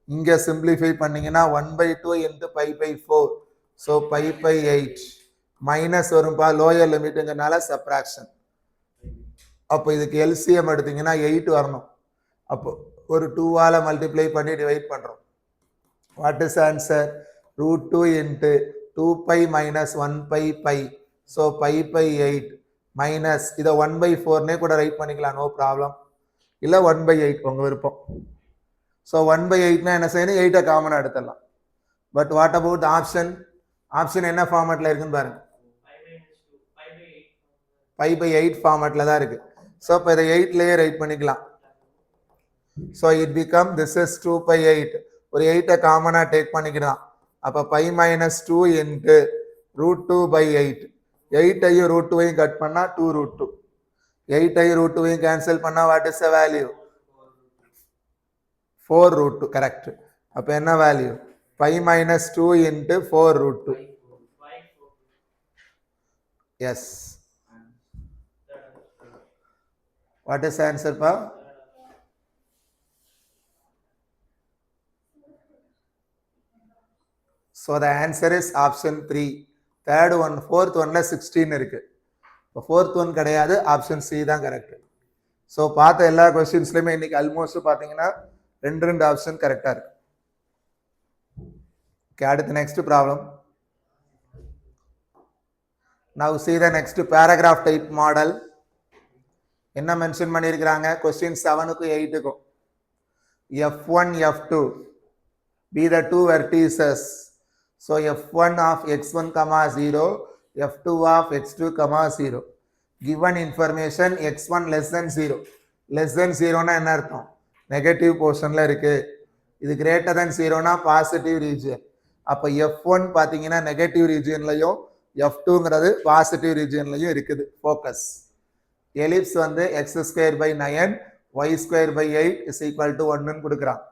A: இங்க சிம்பிளிஃபை பண்ணீங்கன்னா 1/2 into pi/4, so pi/8 minus வரும்பா, லோயர் லிமிட்ங்கிறனால சப்ராக்ஷன். அப்போ இதுக்கு எல்சிஎம் எடுத்தீங்கன்னா 8 வரணும். அப்போ ஒரு 2ஆல மல்டிப்ளை பண்ணி டிவைட் பண்றோம். What is answer? √2 into 2 pi minus 1 pi pi, so pi/8 minus இதை 1/4னே கூட ரைட் பண்ணிக்கலாம், நோ ப்ராப்ளம். இல்ல 1/8 உங்க விருப்பம். ஸோ 1/8னா என்ன செய்யணும்? 8 காமனா எடுத்துடலாம். But what about option? Option என்ன ஃபார்மேட்ல இருக்குன்னு பாருங்க. pi/8 ஃபார்மேட்ல தான் இருக்கு. ஸோ இப்போ இதை 8லயே ரைட் பண்ணிக்கலாம். So it become this is 2/8. ஒரு 8 காமனா டேக் பண்ணிக்கலாம். அப்போ pi minus 2 into √2/8. 8ஐயும் √2ஐயும் கட் பண்ணா 2√2. 8ஐயும் √2ஐயும் கேன்சல் பண்ணா what is the value? 4√2. Correct. அப்ப என்ன value? pi minus 2 into 4√2. yes. what is the answer pa? so the answer is option 3. third one, fourth oneல 16 இருக்கு. இப்போ fourth one கிடையாது, option C தான் correct. So பார்த்த எல்லா கொஸ்டின்ஸ்லையுமே இன்னைக்கு ஆல்மோஸ்ட் பார்த்தீங்கன்னா ரெண்டு ஆப்ஷன் கரெக்டாக இருக்கு. ஓகே, அடுத்து next problem. Now see the next paragraph type model. என்ன மென்ஷன் பண்ணியிருக்கிறாங்க question 7க்கும் 8க்கும். F1 F2 be the two vertices. So F1 of x1 comma 0, F2 of x2 comma 0. Given information x1 less than 0. Less than 0 னா என்ன அர்த்தம்? Negative போர்ஷன்ல இருக்கு. இது greater than 0 னா positive region. அப்ப F1 பாத்தீங்கன்னா நெகட்டிவ் ரீஜியன்லயும் F2ங்கிறது பாசிட்டிவ் ரீஜியன்லயும் இருக்குது. Focus. Ellipse வந்து x²/9 y²/8 is equal to 1 ன்னு கொடுக்குறான்.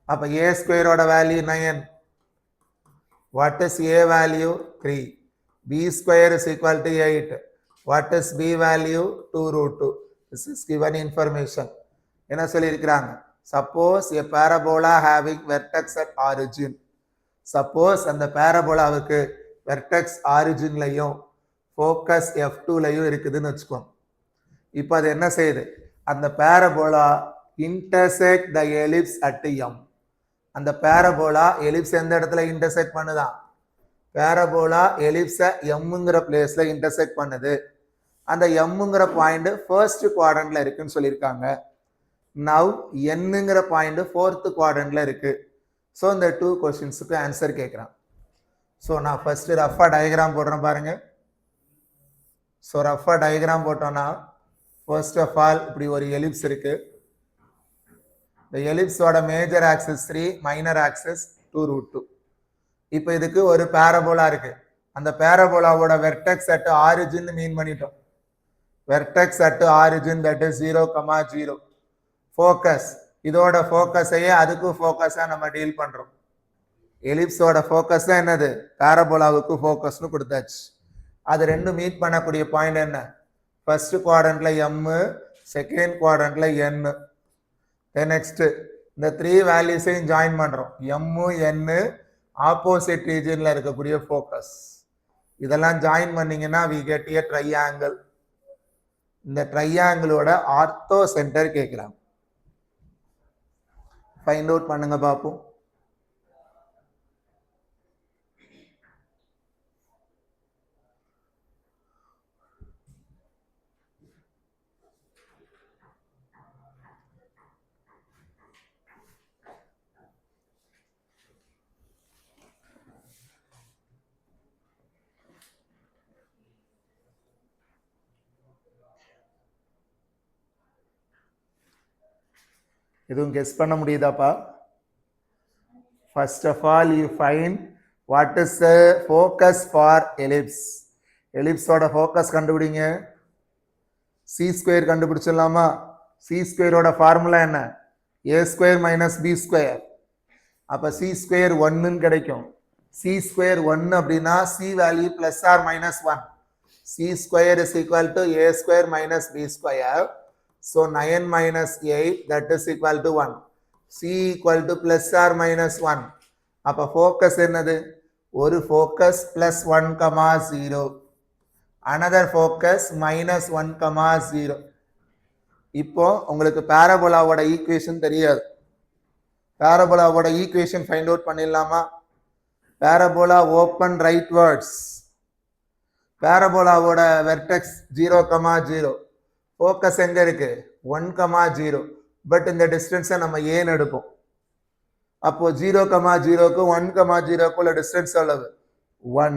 A: அப்ப a ஸ்கொயரோட value 9. What is a value? 3. b square is equal to 8. What is b value? 2√2. This is given information. என்ன சொல்லியிருக்கிறாங்க? Suppose a parabola having vertex at origin. Suppose அந்த parabola-வுக்கு vertex originலையும் focus F2லையும் இருக்குதுன்னு வச்சுக்கோங்க. இப்போ அது என்ன செய்யுது? அந்த parabola intersect the ellipse at M. அந்த பேரபோலா எலிப்ஸ் எந்த இடத்துல இன்டர்செக்ட் பண்ணுதான்? பேரபோலா எலிப்ஸ எம்ங்கிற பிளேஸ்ல இன்டர்செக்ட் பண்ணுது. அந்த எம்ங்கிற பாயிண்ட் ஃபர்ஸ்ட் குவாட்ரண்ட்ல இருக்குன்னு சொல்லியிருக்காங்க. நவ் என்னங்கிற பாயிண்ட் ஃபோர்த் குவாட்ரண்ட்ல இருக்கு. ஸோ இந்த 2 கொஸ்டின்ஸுக்கு ஆன்சர் கேட்குறான். ஸோ நான் ஃபர்ஸ்ட் ரஃபா டயக்ராம் போடுறேன் பாருங்க. ஸோ ரஃபா டயக்ராம் போட்டோம்னா ஃபர்ஸ்ட் ஆஃப் ஆல் இப்படி ஒரு எலிப்ஸ் இருக்கு. The ellipse ஓட மேஜர் ஆக்சிஸ் 3, மைனர் ஆக்சிஸ் 2√2. இப்போ இதுக்கு ஒரு பேரபோலா இருக்கு. அந்த பேரபோலாவோட வெர்டெக்ஸ் அட் ஆரிஜின் மீன் பண்ணிட்டோம். Vertex at origin that is 0,0. Focus இதோட ஃபோக்கஸையே அதுக்கு ஃபோக்கஸா நம்ம டீல் பண்றோம். எலிப்ஸோட ஃபோக்கஸ் தான் என்னது? பேரபோலாவுக்கு ஃபோக்கஸ்னு கொடுத்தாச்சு. அது ரெண்டும் மீட் பண்ணக்கூடிய பாயிண்ட் என்ன? ஃபர்ஸ்ட் குவாட்ரண்ட்ல M, செகண்ட் குவாட்ரண்ட்ல N. நெக்ஸ்ட் இந்த 3 வேல்யூஸையும் ஜாயின் பண்றோம். M, N ஆப்போசிட் ரீஜன்ல இருக்கக்கூடிய ஃபோக்கஸ். இதெல்லாம் ஜாயின் பண்ணீங்கன்னா we get a triangle. இந்த ட்ரையாங்கிளோட ஆர்த்தோ சென்டர் கேட்கிறாங்க. ஃபைண்ட் அவுட் பண்ணுங்க பாப்போம். எதுவும் கெஸ் பண்ண முடியுதாப்பா? First of all you find what is the focus for ellipse. எலிப்ஸோட ஃபோக்கஸ் கண்டுபிடிங்க. c² கண்டுபிடிச்சிடலாமா? c² ஃபார்முலா என்ன? a² - b². அப்ப c² 1ன்னு கிடைக்கும். c² 1 அப்படின்னா c value plus or minus 1. c² is equal to a² - b². So 9 minus 8 that is equal to 1. C equal to plus or minus 1. அப்ப focus என்னது? ஒரு focus plus 1,0. Another focus minus 1,0. இப்போ உங்களுக்கு parabola-வோட equation தெரியாது. parabola-வோட equation find out பண்ணிடலாமா? parabola open rightwards. parabola-வோட vertex 0,0. Focus எங்க இருக்கு? 1,0. But இந்த டிஸ்டன்ஸை நம்ம ஏன்னு எடுப்போம். அப்போ 0,0க்கு 1,0க்குள்ள டிஸ்டன்ஸ் எவ்வளவு? 1.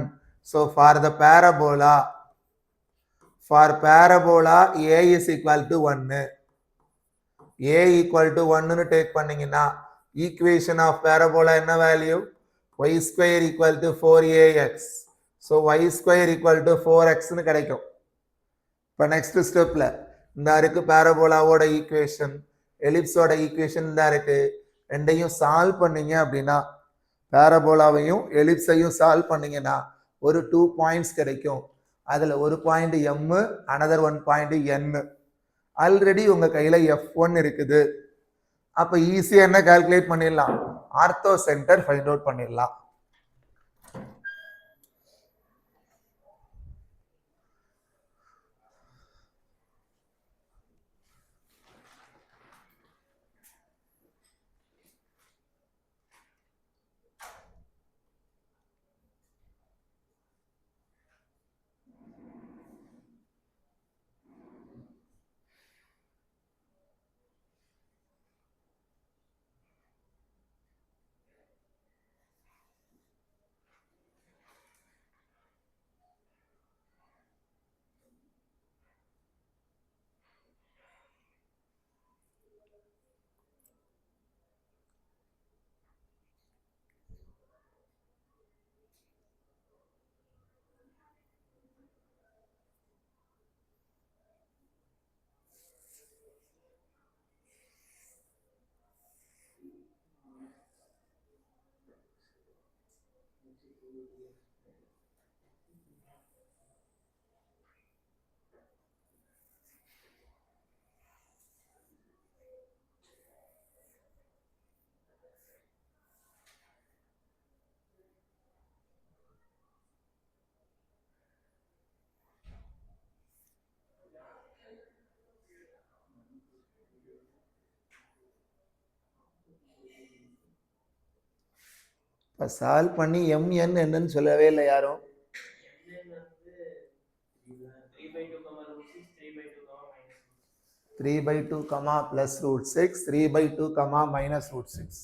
A: So for parabola A is equal to 1. A equal to 1ன்னு டேக் பண்ணீங்கன்னா ஈக்குவேஷன் ஆஃப் பேரபோலா என்ன value? y² equal to 4ax. So y² equal to 4xன்னு கிடைக்கும். இப்போ நெக்ஸ்ட் ஸ்டெப்ல இந்த இருக்கு பேரபோலாவோட ஈக்குவேஷன், எலிப்ஸோட ஈக்குவேஷன் தான் இருக்கு. ரெண்டையும் சால்வ் பண்ணீங்க அப்படின்னா பேரபோலாவையும் எலிப்ஸையும் சால்வ் பண்ணீங்கன்னா ஒரு 2 பாயிண்ட்ஸ் கிடைக்கும். அதுல ஒரு point M, another 1 point N. Already உங்க கையில F1 இருக்குது. அப்ப ஈஸியா என்ன கால்குலேட் பண்ணிடலாம்? ஆர்த்தோ சென்டர் ஃபைண்ட் அவுட் பண்ணிடலாம். சால்வ் பண்ணி mn என்னன்னு சொல்லவே இல்லை யாரும். 3/2 comma plus root 6, 3/2 comma minus root 6.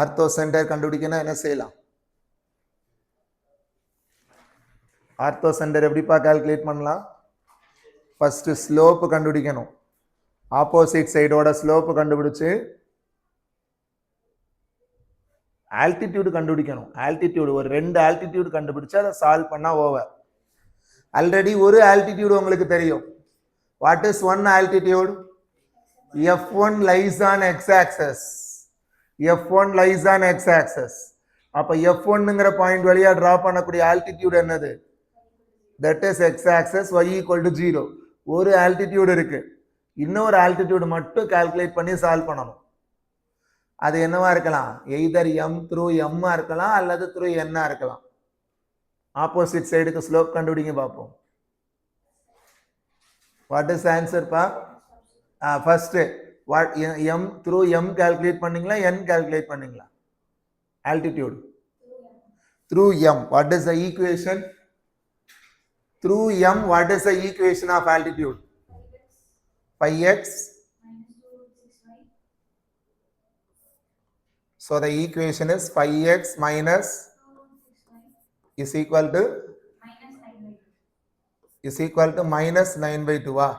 A: Ortho centre கண்டுபிடிக்கணும் என்ன செய்யலாம்? ஆர்த்தோ சென்டர் எப்படிப்பா கால்குலேட் பண்ணலாம்? ஃபர்ஸ்ட் ஸ்லோப் கண்டுபிடிக்கணும். ஆப்போசிட் சைடோட ஸ்லோப் கண்டுபிடிச்சு ஆல்டிடியூடு கண்டுபிடிக்கணும். ஆல்டிடியூடு ஒரு 2 ஆல்டிடியூடு கண்டுபிடிச்சு அதை சால்வ் பண்ணா ஓவர். ஆல்ரெடி ஒரு ஆல்டிடியூடு உங்களுக்கு தெரியும். What is one altitude? f1 lies on x-axis. f1 lies on x-axis. அப்ப f1ங்கிற பாயிண்ட் வழியா டிரா பண்ணக்கூடிய ஆல்டிடியூட் என்னது? That is x-axis, y equal to 0. ஒரு ஆல்டிடியூட் இருக்கு. இன்னொரு ஆல்டிடியூட் மட்டும் கால்குலேட் பண்ணி சால்வ் பண்ணணும். அது என்னவா இருக்கலாம்? எய்தர் m through m இருக்கலாம் அல்லது through n இருக்கலாம். ஆப்போசிட் சைடுக்கு ஸ்லோப் கண்டுபிடிங்க பார்ப்போம். வாட் இஸ் ஆன்சர் பா? First what m through m calculate பண்ணீங்களா n கால்குலேட் பண்ணீங்களா? Altitude through m. What is the equation? Through m, what is the equation of altitude? 5x. So the equation is 5x minus is equal to minus 9/2.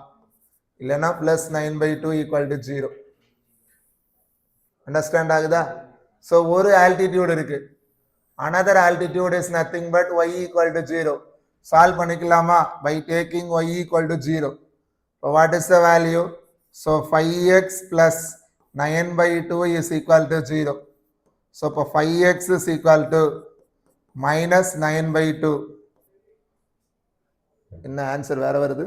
A: இல்லனா plus 9/2 equal to 0. Understand ஆகுதா? So ஒரு altitude இருக்கு. Another altitude is nothing but y equal to 0. Solve பண்ணிக்கலாமா? By taking y equal to 0. So what is the value? So 5x plus 9/2 is equal to 0. So 5x is equal to minus 9/2. என்ன answer வேற வருது?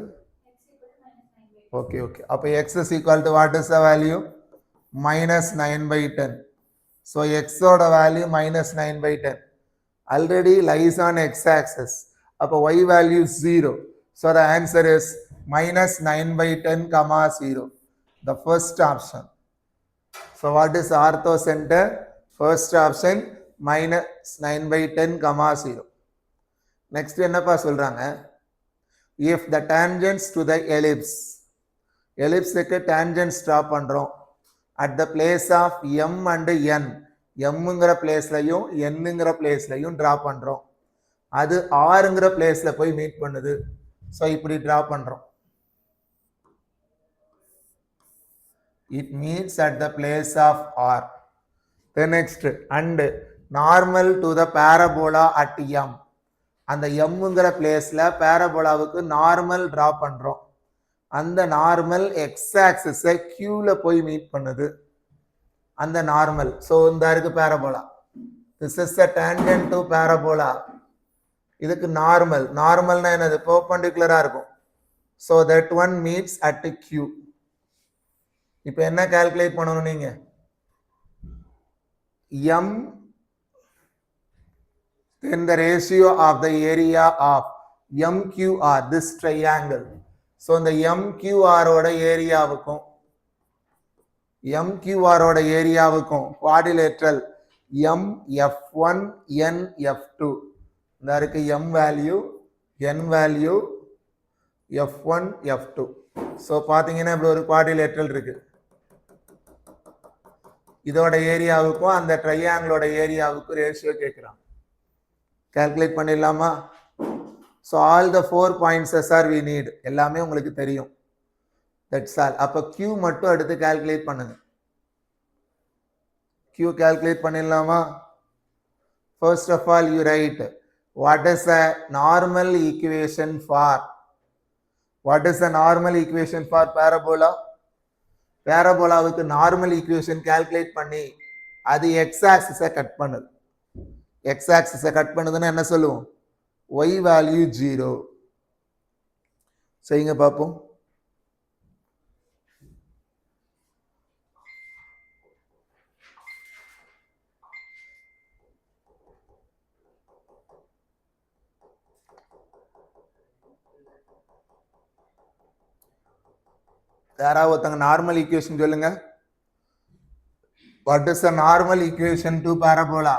A: Okay. அப்ப x is equal to what is the value? Minus 9/10. So x ஓட value minus 9/10. Already lies on x-axis. அப்ப y value is 0. So the answer is minus 9/10 comma 0. The first option. So what is ortho center? First option minus 9/10 comma 0. Next என்னப்பா சொல்றாங்க? If the tangents to the ellipse, ellipseக்கு tangents draw பண்றோம் at the place of m and n, mங்கிற பிளேஸ்லயும் nங்கிற பிளேஸ்லயும் draw பண்றோம். அது rங்கிற பிளேஸ்ல போய் மீட் பண்ணுது. சோ இப்படி டிரா பண்றோம். It meets at the place of r. The next and normal to the parabola at m. அந்த mங்கிற பிளேஸ்ல பாராபோலாவுக்கு நார்மல் டிரா பண்றோம். அந்த நார்மல் x ஆக்சிஸை qல போய் மீட் பண்ணுது. அந்த நார்மல் சோ இந்த இருக்கு parabola. This is the tangent to parabola. இதுக்கு நார்மல்னா என்னது? பெர்பெண்டிகுலரா இருக்கும். So that one meets at q. இப்போ என்ன கால்குலேட் பண்ணணும் நீங்க? m then the ratio of the area of mqr, this triangle. So இந்த mqr ஓட ஏரியாவுக்கும் quadrilateral mf1 nf2 இந்த இருக்கு m value n value f1 f2. So பாத்தீங்கன்னா இப்படி ஒரு quadrilateral இருக்கு. இதோட ஏரியாவுக்கும் அந்த ட்ரையாங்கிளோட ஏரியாவுக்கும் ரேஷியோ கேக்குறான். கால்குலேட் பண்ணிடலாமா? So all the 4 points are we need. எல்லாமே உங்களுக்கு தெரியும். That's all. அப்ப q மட்டும் எடுத்து கால்குலேட் பண்ணுங்க. q கால்குலேட் பண்ணிடலாமா? First of all you write What is a normal equation for? What is a normal equation for parabola? பேரபோலாவுக்கு normal equation calculate பண்ணி அது எக்ஸ் ஆக்சிஸை கட் பண்ணுது. எக்ஸ் ஆக்சிஸை கட் பண்ணுதுன்னா என்ன சொல்லுவோம்? Y value 0. செய்யுங்க பார்ப்போம். யாராவது ஒருத்தங்க நார்மல் ஈக்குவேஷன் சொல்லுங்க. What is a normal equation to parabola?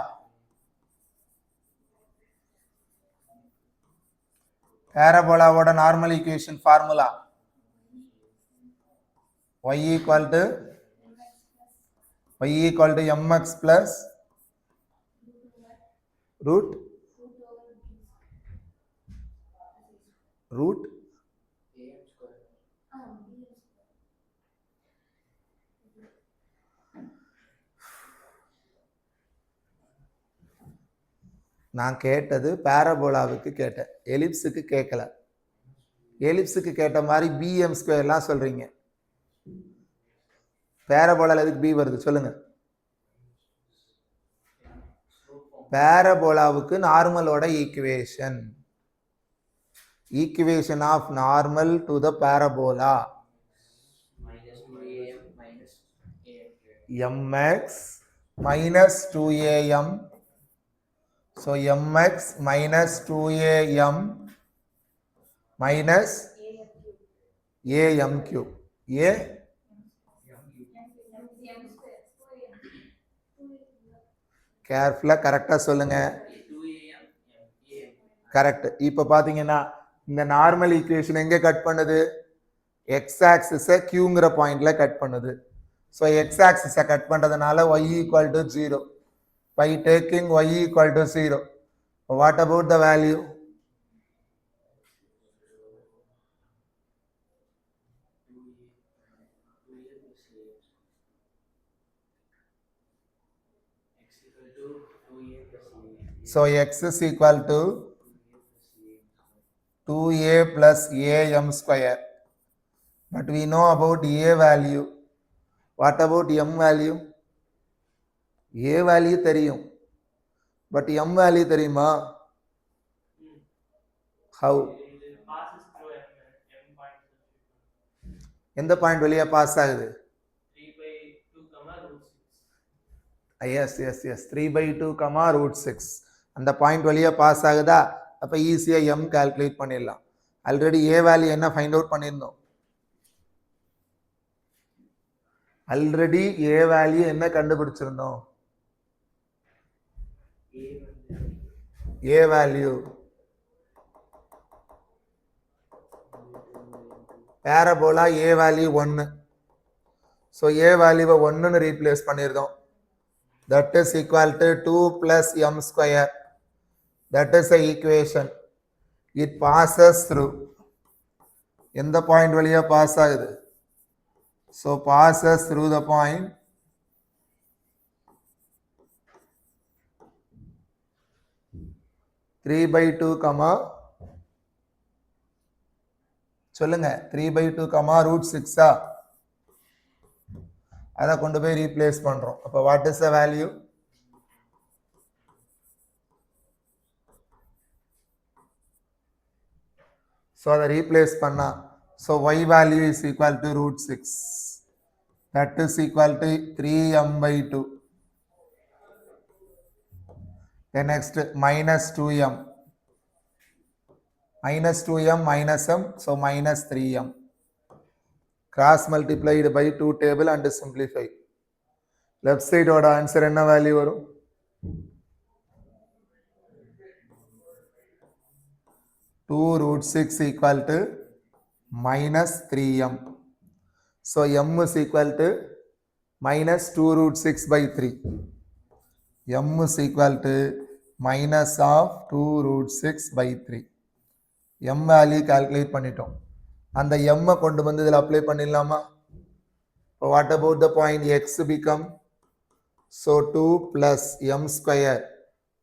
A: parabola normal equation formula y equal to mx plus root நான் கேட்டது பேரபோலாவுக்கு கேட்டேன், எலிப்ஸுக்கு கேட்கல. எலிப்ஸுக்கு கேட்ட மாதிரி பிஎம் ஸ்கொயர்லாம் சொல்றீங்க. பேரபோலால எதுக்கு பி வருது சொல்லுங்க? பேரபோலாவுக்கு நார்மலோட equation of normal to the parabola mx minus 2am. So mx minus 2am minus am cube. கேர்ஃபுல்லா கரெக்டா சொல்லுங்க. கரெக்ட். இப்ப பாத்தீங்கன்னா இந்த நார்மல் ஈக்குவேஷன் எங்க கட் பண்ணுது? எக்ஸ் ஆக்சிஸை கியூங்கிற பாயிண்ட்ல கட் பண்ணுது. ஸோ எக்ஸ் ஆக்சிஸை கட் பண்றதுனால y equal to 0. By taking y equal to 0, what about the value? So x is equal to 2a plus am square. But we know about a value. What about m value? a value தெரியும், but m value தெரியுமா? How? எந்த point வழியா pass ஆகுது? 3/2, √6 அந்த point வழியா pass ஆகுதா? அப்ப ஈஸியா m கால்குலேட் பண்ணிடலாம். ஆல்ரெடி a வேல்யூ என்ன ஃபைண்ட் அவுட் பண்ணிருந்தோம்? ஆல்ரெடி a வேல்யூ என்ன கண்டுபிடிச்சிருந்தோம்? a value parabola a value 1. So a வேல்யூவை 1ன்னு ரீப்ளேஸ் பண்ணிருந்தோம். That is equal to 2 plus m square. That is the equation. It passes through. எந்த point வழியா pass ஆகுது? So passes through the point 3/2, சொல்லுங்க 3/2, √6. அதை கொண்டு போய் ரீப்ளேஸ் பண்றோம். அப்ப what is the value? So அதை ரீப்ளேஸ் பண்ணா so y value is equal to √6. That is equal to 3m/2. Then next minus 2m. Minus 2m minus m, so minus 3m. Cross multiplied by 2 table and simplify. Left side oda answer enna value varum? 2√6 equal to minus 3m. So m is equal to minus 2√6 by 3. m is equal to minus of 2√6 by 3. m value calculate பண்ணிட்டோம். அந்த m கொண்டு வந்து இதில் apply பண்ணிடலாமா? What about the point x become? So 2 plus m square.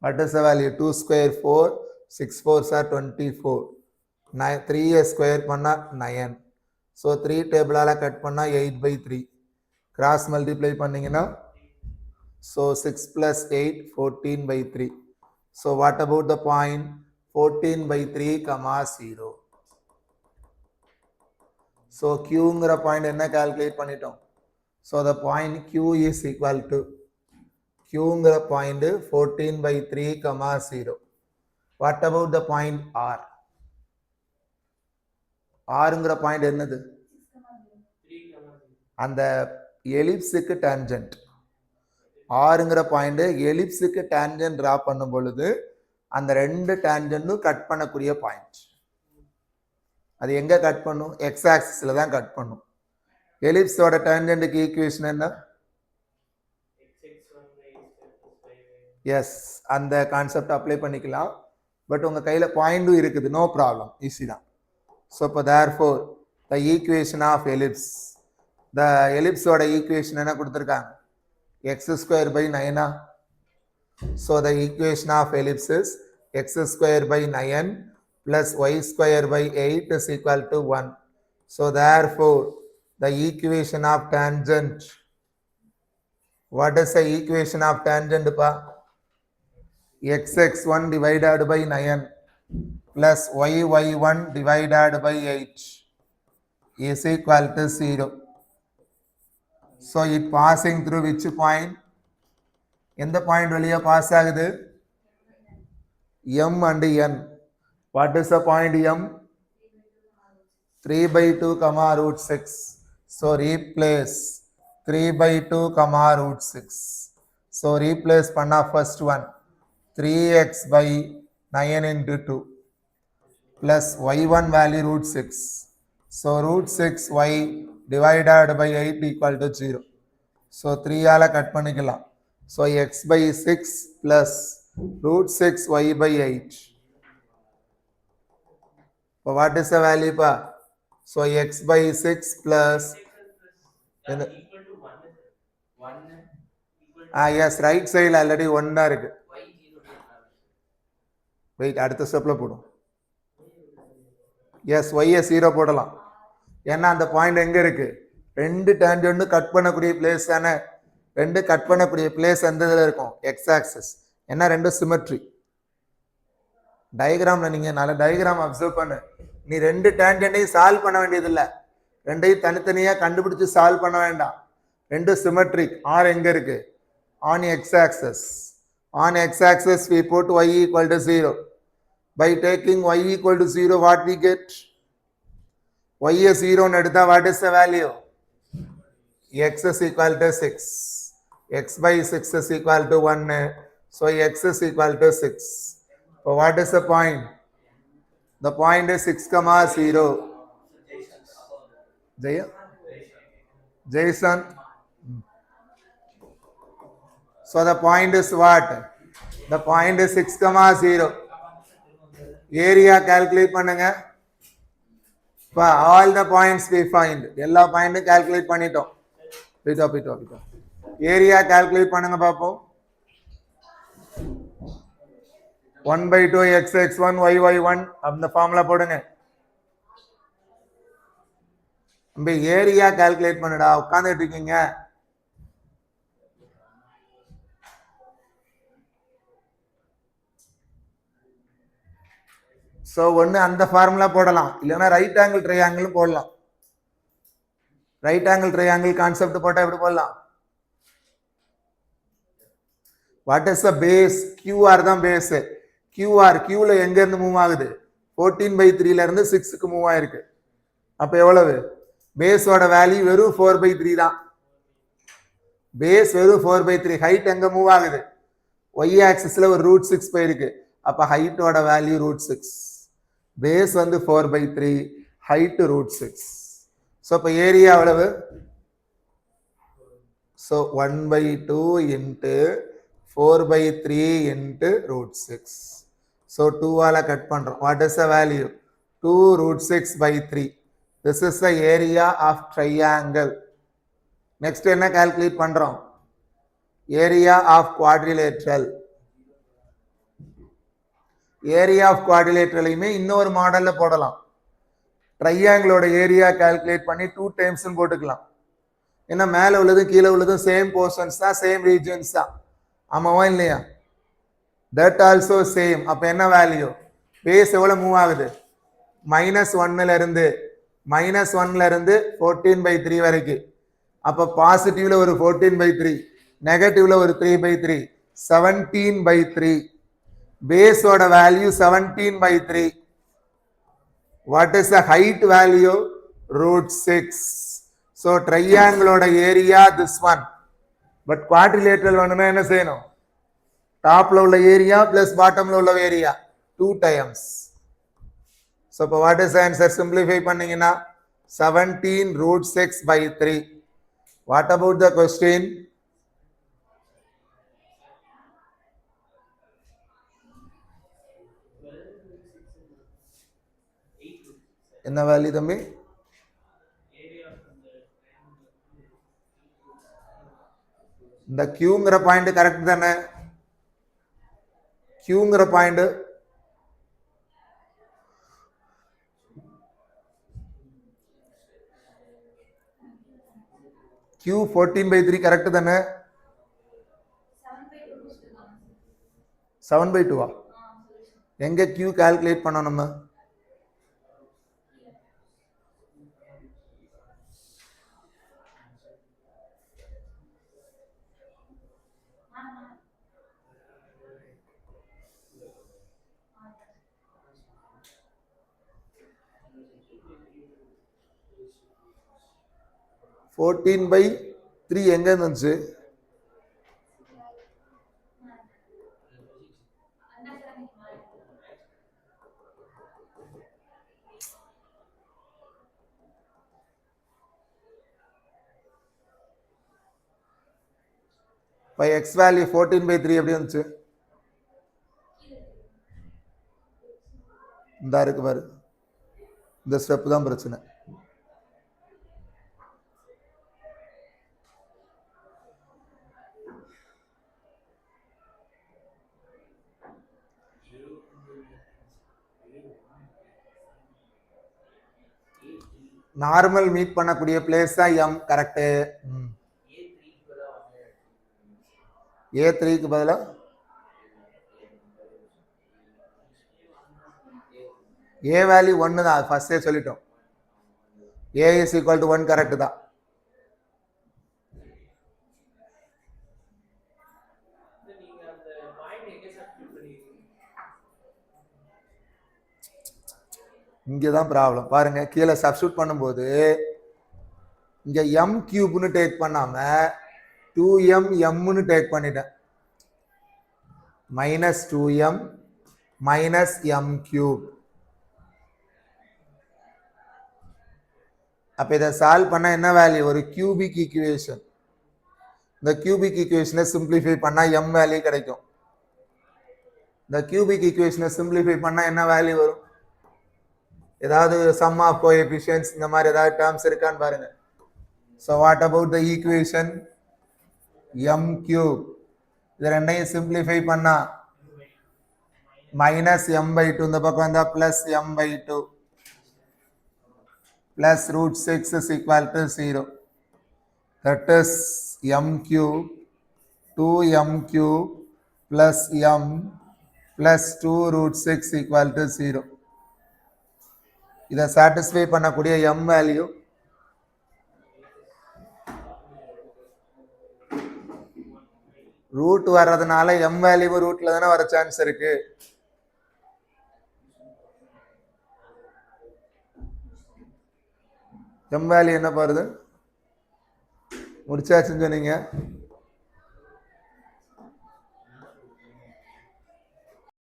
A: What is the value? 2 square 4. 6 4s are 24. 3 square பண்ணா 9. So 3 டேபிளால் cut பண்ணா 8/3. Cross multiply பண்ணிங்கன்னா so 6 + 8 14/3. So what about the point 14/3, 0. So கியூங்கிற point என்ன calculate பண்ணிட்டோம். So the point Q is equal to கியூங்கிற point 14/3, 0. What about the point R. ஆறுங்கிற point என்னது? அந்த எலிப்ஸுக்கு டான்ஜென்ட். ஆறுங்கிற பாயிண்ட் எலிப்ஸுக்கு டான்ஜென்ட் டிரா பண்ணும் பொழுது அந்த ரெண்டு டான்ஜென்ட்டும் கட் பண்ணக்கூடிய பாயிண்ட். அது எங்க கட் பண்ணும்? எக்ஸ் ஆக்சிஸ்ல தான் கட் பண்ணும். எலிப்ஸோட டான்ஜென்ட்க்கு ஈக்குவேஷன் என்ன? எஸ், அந்த கான்செப்ட் அப்ளை பண்ணிக்கலாம். பட் உங்க கையில பாயிண்டும் இருக்குது, நோ ப்ராப்ளம், ஈஸி தான். ஸோ இப்போ therefore the equation of ellipse, the ellipseோட ஈக்குவேஷன் என்ன கொடுத்துருக்காங்க? x²/9. So the equation of ellipse is x²/9 plus y²/8 is equal to 1. So therefore the equation of tangent, what is the equation of tangent pa? x(x1) divided by 9 plus y(y1) divided by 8 is equal to 0. So it passing through which point? எந்த point வழியா pass ஆகுது? m and n. What is the point m? 3/2, √6. So replace 3/2, √6. So replace பண்ணா first one 3x/9 into 2 plus y1 value √6. So √6y divided by 8 equal to 0. So 3 ஆல cut பண்ணிக்கலாம். So x/6 plus √6y/8. So what is the value pa? So x/6 plus yes, right side already 1 தான் இருக்கு. Wait, அடுத்த ஸ்டெப்ல போடும். S, y 0 போடலாம். ஏன்னா அந்த பாயிண்ட் எங்க இருக்கு? ரெண்டு டான்ஜென்ட் கட் பண்ணக்கூடிய பிளேஸ் தானே. ரெண்டு கட் பண்ணக்கூடிய பிளேஸ் எந்த இதுல இருக்கும்? X axis. ஏன்னா ரெண்டு சிமெட்ரி. டயக்ராம்ல நீங்க நல்ல டயக்ராம் அப்சர்வ் பண்ணு. நீ ரெண்டு டான்ஜென்ட்டையும் சால்வ் பண்ண வேண்டியது இல்லை. ரெண்டையும் தனித்தனியா கண்டுபிடிச்சு சால்வ் பண்ண வேண்டாம். ரெண்டு சிமெட்ரிக். ஆர் எங்க இருக்கு? On X axis. On x-axis we put y equal to 0. By taking y equal to 0, what we get? Y is 0 எடுத்தா what is the value? X is equal to 6. x/6 is equal to 1. So x is equal to 6. So what is the point? The point is 6, 0. Jason? So the point is what? The point is 6, 0. Area calculate பண்ணுங்க. All the points we find. எல்லா பாயிண்ட்டும் calculate பண்ணிட்டோம். பிட்டோ. Area calculate பண்ணுங்க பாப்போம். 1/2 x(x1) y(y1) அந்த formula போடுங்க. Area calculate பண்ணுடா, உட்கார்ந்துட்டு இருக்கீங்க. ஸோ ஒன்று அந்த ஃபார்முலா போடலாம், இல்லைன்னா ரைட் ஆங்கிள் ட்ரையாங்கிள் போடலாம். ரைட் ஆங்கிள் ட்ரையாங்கிள் கான்செப்ட் போட்டால் எப்படி போடலாம்? What is the base? QR தான் பேஸ். கியூஆர் கியூல எங்க இருந்து மூவ் ஆகுது? 14/3ல இருந்து 6க்கு மூவ் ஆயிருக்கு. அப்ப எவ்வளவு? பேஸோட வேல்யூ வெறும் 4/3 தான். பேஸ் வெறும் 4/3. ஹைட் எங்க மூவ் ஆகுது? ஒய் ஆக்சிஸ்ல ஒரு √6 போயிருக்கு. அப்ப ஹைட்டோட வேல்யூ √6. பேஸ் வந்து 4/3, ஹைட் √6. ஸோ இப்போ ஏரியா எவ்வளவு? So 1/2 into 4/3 into √6. ஸோ 2ஆல கட் பண்றோம். What is the value? 2 √6/3. This is the area of triangle. Next என்ன கால்குலேட் பண்றோம்? Area of quadrilateral. Area of குவாட்ரிலேட்டரலையுமே இன்னொரு மாடல்ல போடலாம். ட்ரையாங்கிளோட ஏரியா கால்குலேட் பண்ணி 2 டைம்ஸ் போட்டுக்கலாம். ஏன்னா மேல உள்ளதும் கீழே உள்ளதும் சேம் போர்ஷன்ஸ் தான், சேம் ரீஜன்ஸ் தான். ஆமாவா இல்லையா? That also same. அப்ப என்ன வேல்யூ? பேஸ் எவ்வளவு மூவ் ஆகுது? -1ல இருந்து -1ல இருந்து 14/3 வரைக்கும். அப்ப பாசிட்டிவ்ல ஒரு 14/3, நெகட்டிவ்ல ஒரு 3/3, 17/3. பேஸோட value 17/3. What is the height value? √6. So triangle area this one. But quadrilateral வேணும்னா என்ன செய்யணும்? டாப்ல உள்ள ஏரியா பிளஸ் பாட்டம்ல உள்ள area 2 times. So what is the answer? Simplify பண்ணீங்கன்னா 17√6/3. What about the question? என்ன வேல்யூ தம்பி? இந்த கியூங்கிற பாயிண்ட் கரெக்ட் தானே? கியூங்கிற பாயிண்ட் Q 14/3 கரெக்ட் தானே? 7/2 எங்க Q கால்குலேட் பண்ணோம் நம்ம? (14/3) எங்க இருந்துச்சு? இப்போ எக்ஸ் வேல்யூ 14/3 எப்படி வந்துச்சு? இந்த இருக்கு பாரு, இந்த ஸ்டெப் தான் பிரச்சனை. நார்மல் மீட் பண்ணக்கூடிய பிளேஸ் தான் எம். கரெக்ட். A3க்கு பதிலா A வேல்யூ 1 தான், ஃபர்ஸ்டே சொல்லிட்டோம். A is equal to 1 correct தான். இங்கதான் ப்ராப்ளம் பாருங்க. கீழே சப்ஸ்டியூட் பண்ணும்போது இங்க எம் கியூப்னு டேக் பண்ணாம 2m mனு டேக் பண்ணிட்டேன். -2m - m cube. அப்ப இதை சால்வ் பண்ணா என்ன வேல்யூ? ஒரு கியூபிக் ஈக்குவேஷன். இந்த கியூபிக் ஈக்குவேஷனை சிம்பிளிஃபை பண்ணா m வேல்யூ கிடைக்கும். இந்த கியூபிக் ஈக்குவேஷனை சிம்பிளிஃபை பண்ணா என்ன வேல்யூ வரும்? ஏதாவது சம் ஆஃப் கோஎஃபிஷியன்ட்ஸ் இந்த மாதிரி ஏதாவது டேர்ம்ஸ் இருக்கான்னு பாருங்க. So what about the equation? m cube. இது ரெண்டையும் சிம்பிளிஃபை பண்ணா -m/2, இந்த பக்கம் வந்தா +m/2 plus √6 is equal to 0. That is m cube 2m cube plus m plus 2√6 equal to 0. இதை சாட்டிஸ்ஃபை பண்ணக்கூடிய m வேல்யூ ரூட் வர்றதுனால m வேல்யூ ரூட்ல தானே வர சான்ஸ் இருக்கு. m வேல்யூ என்ன பாருது? முடிச்சாச்சுன்னு சொன்னீங்க.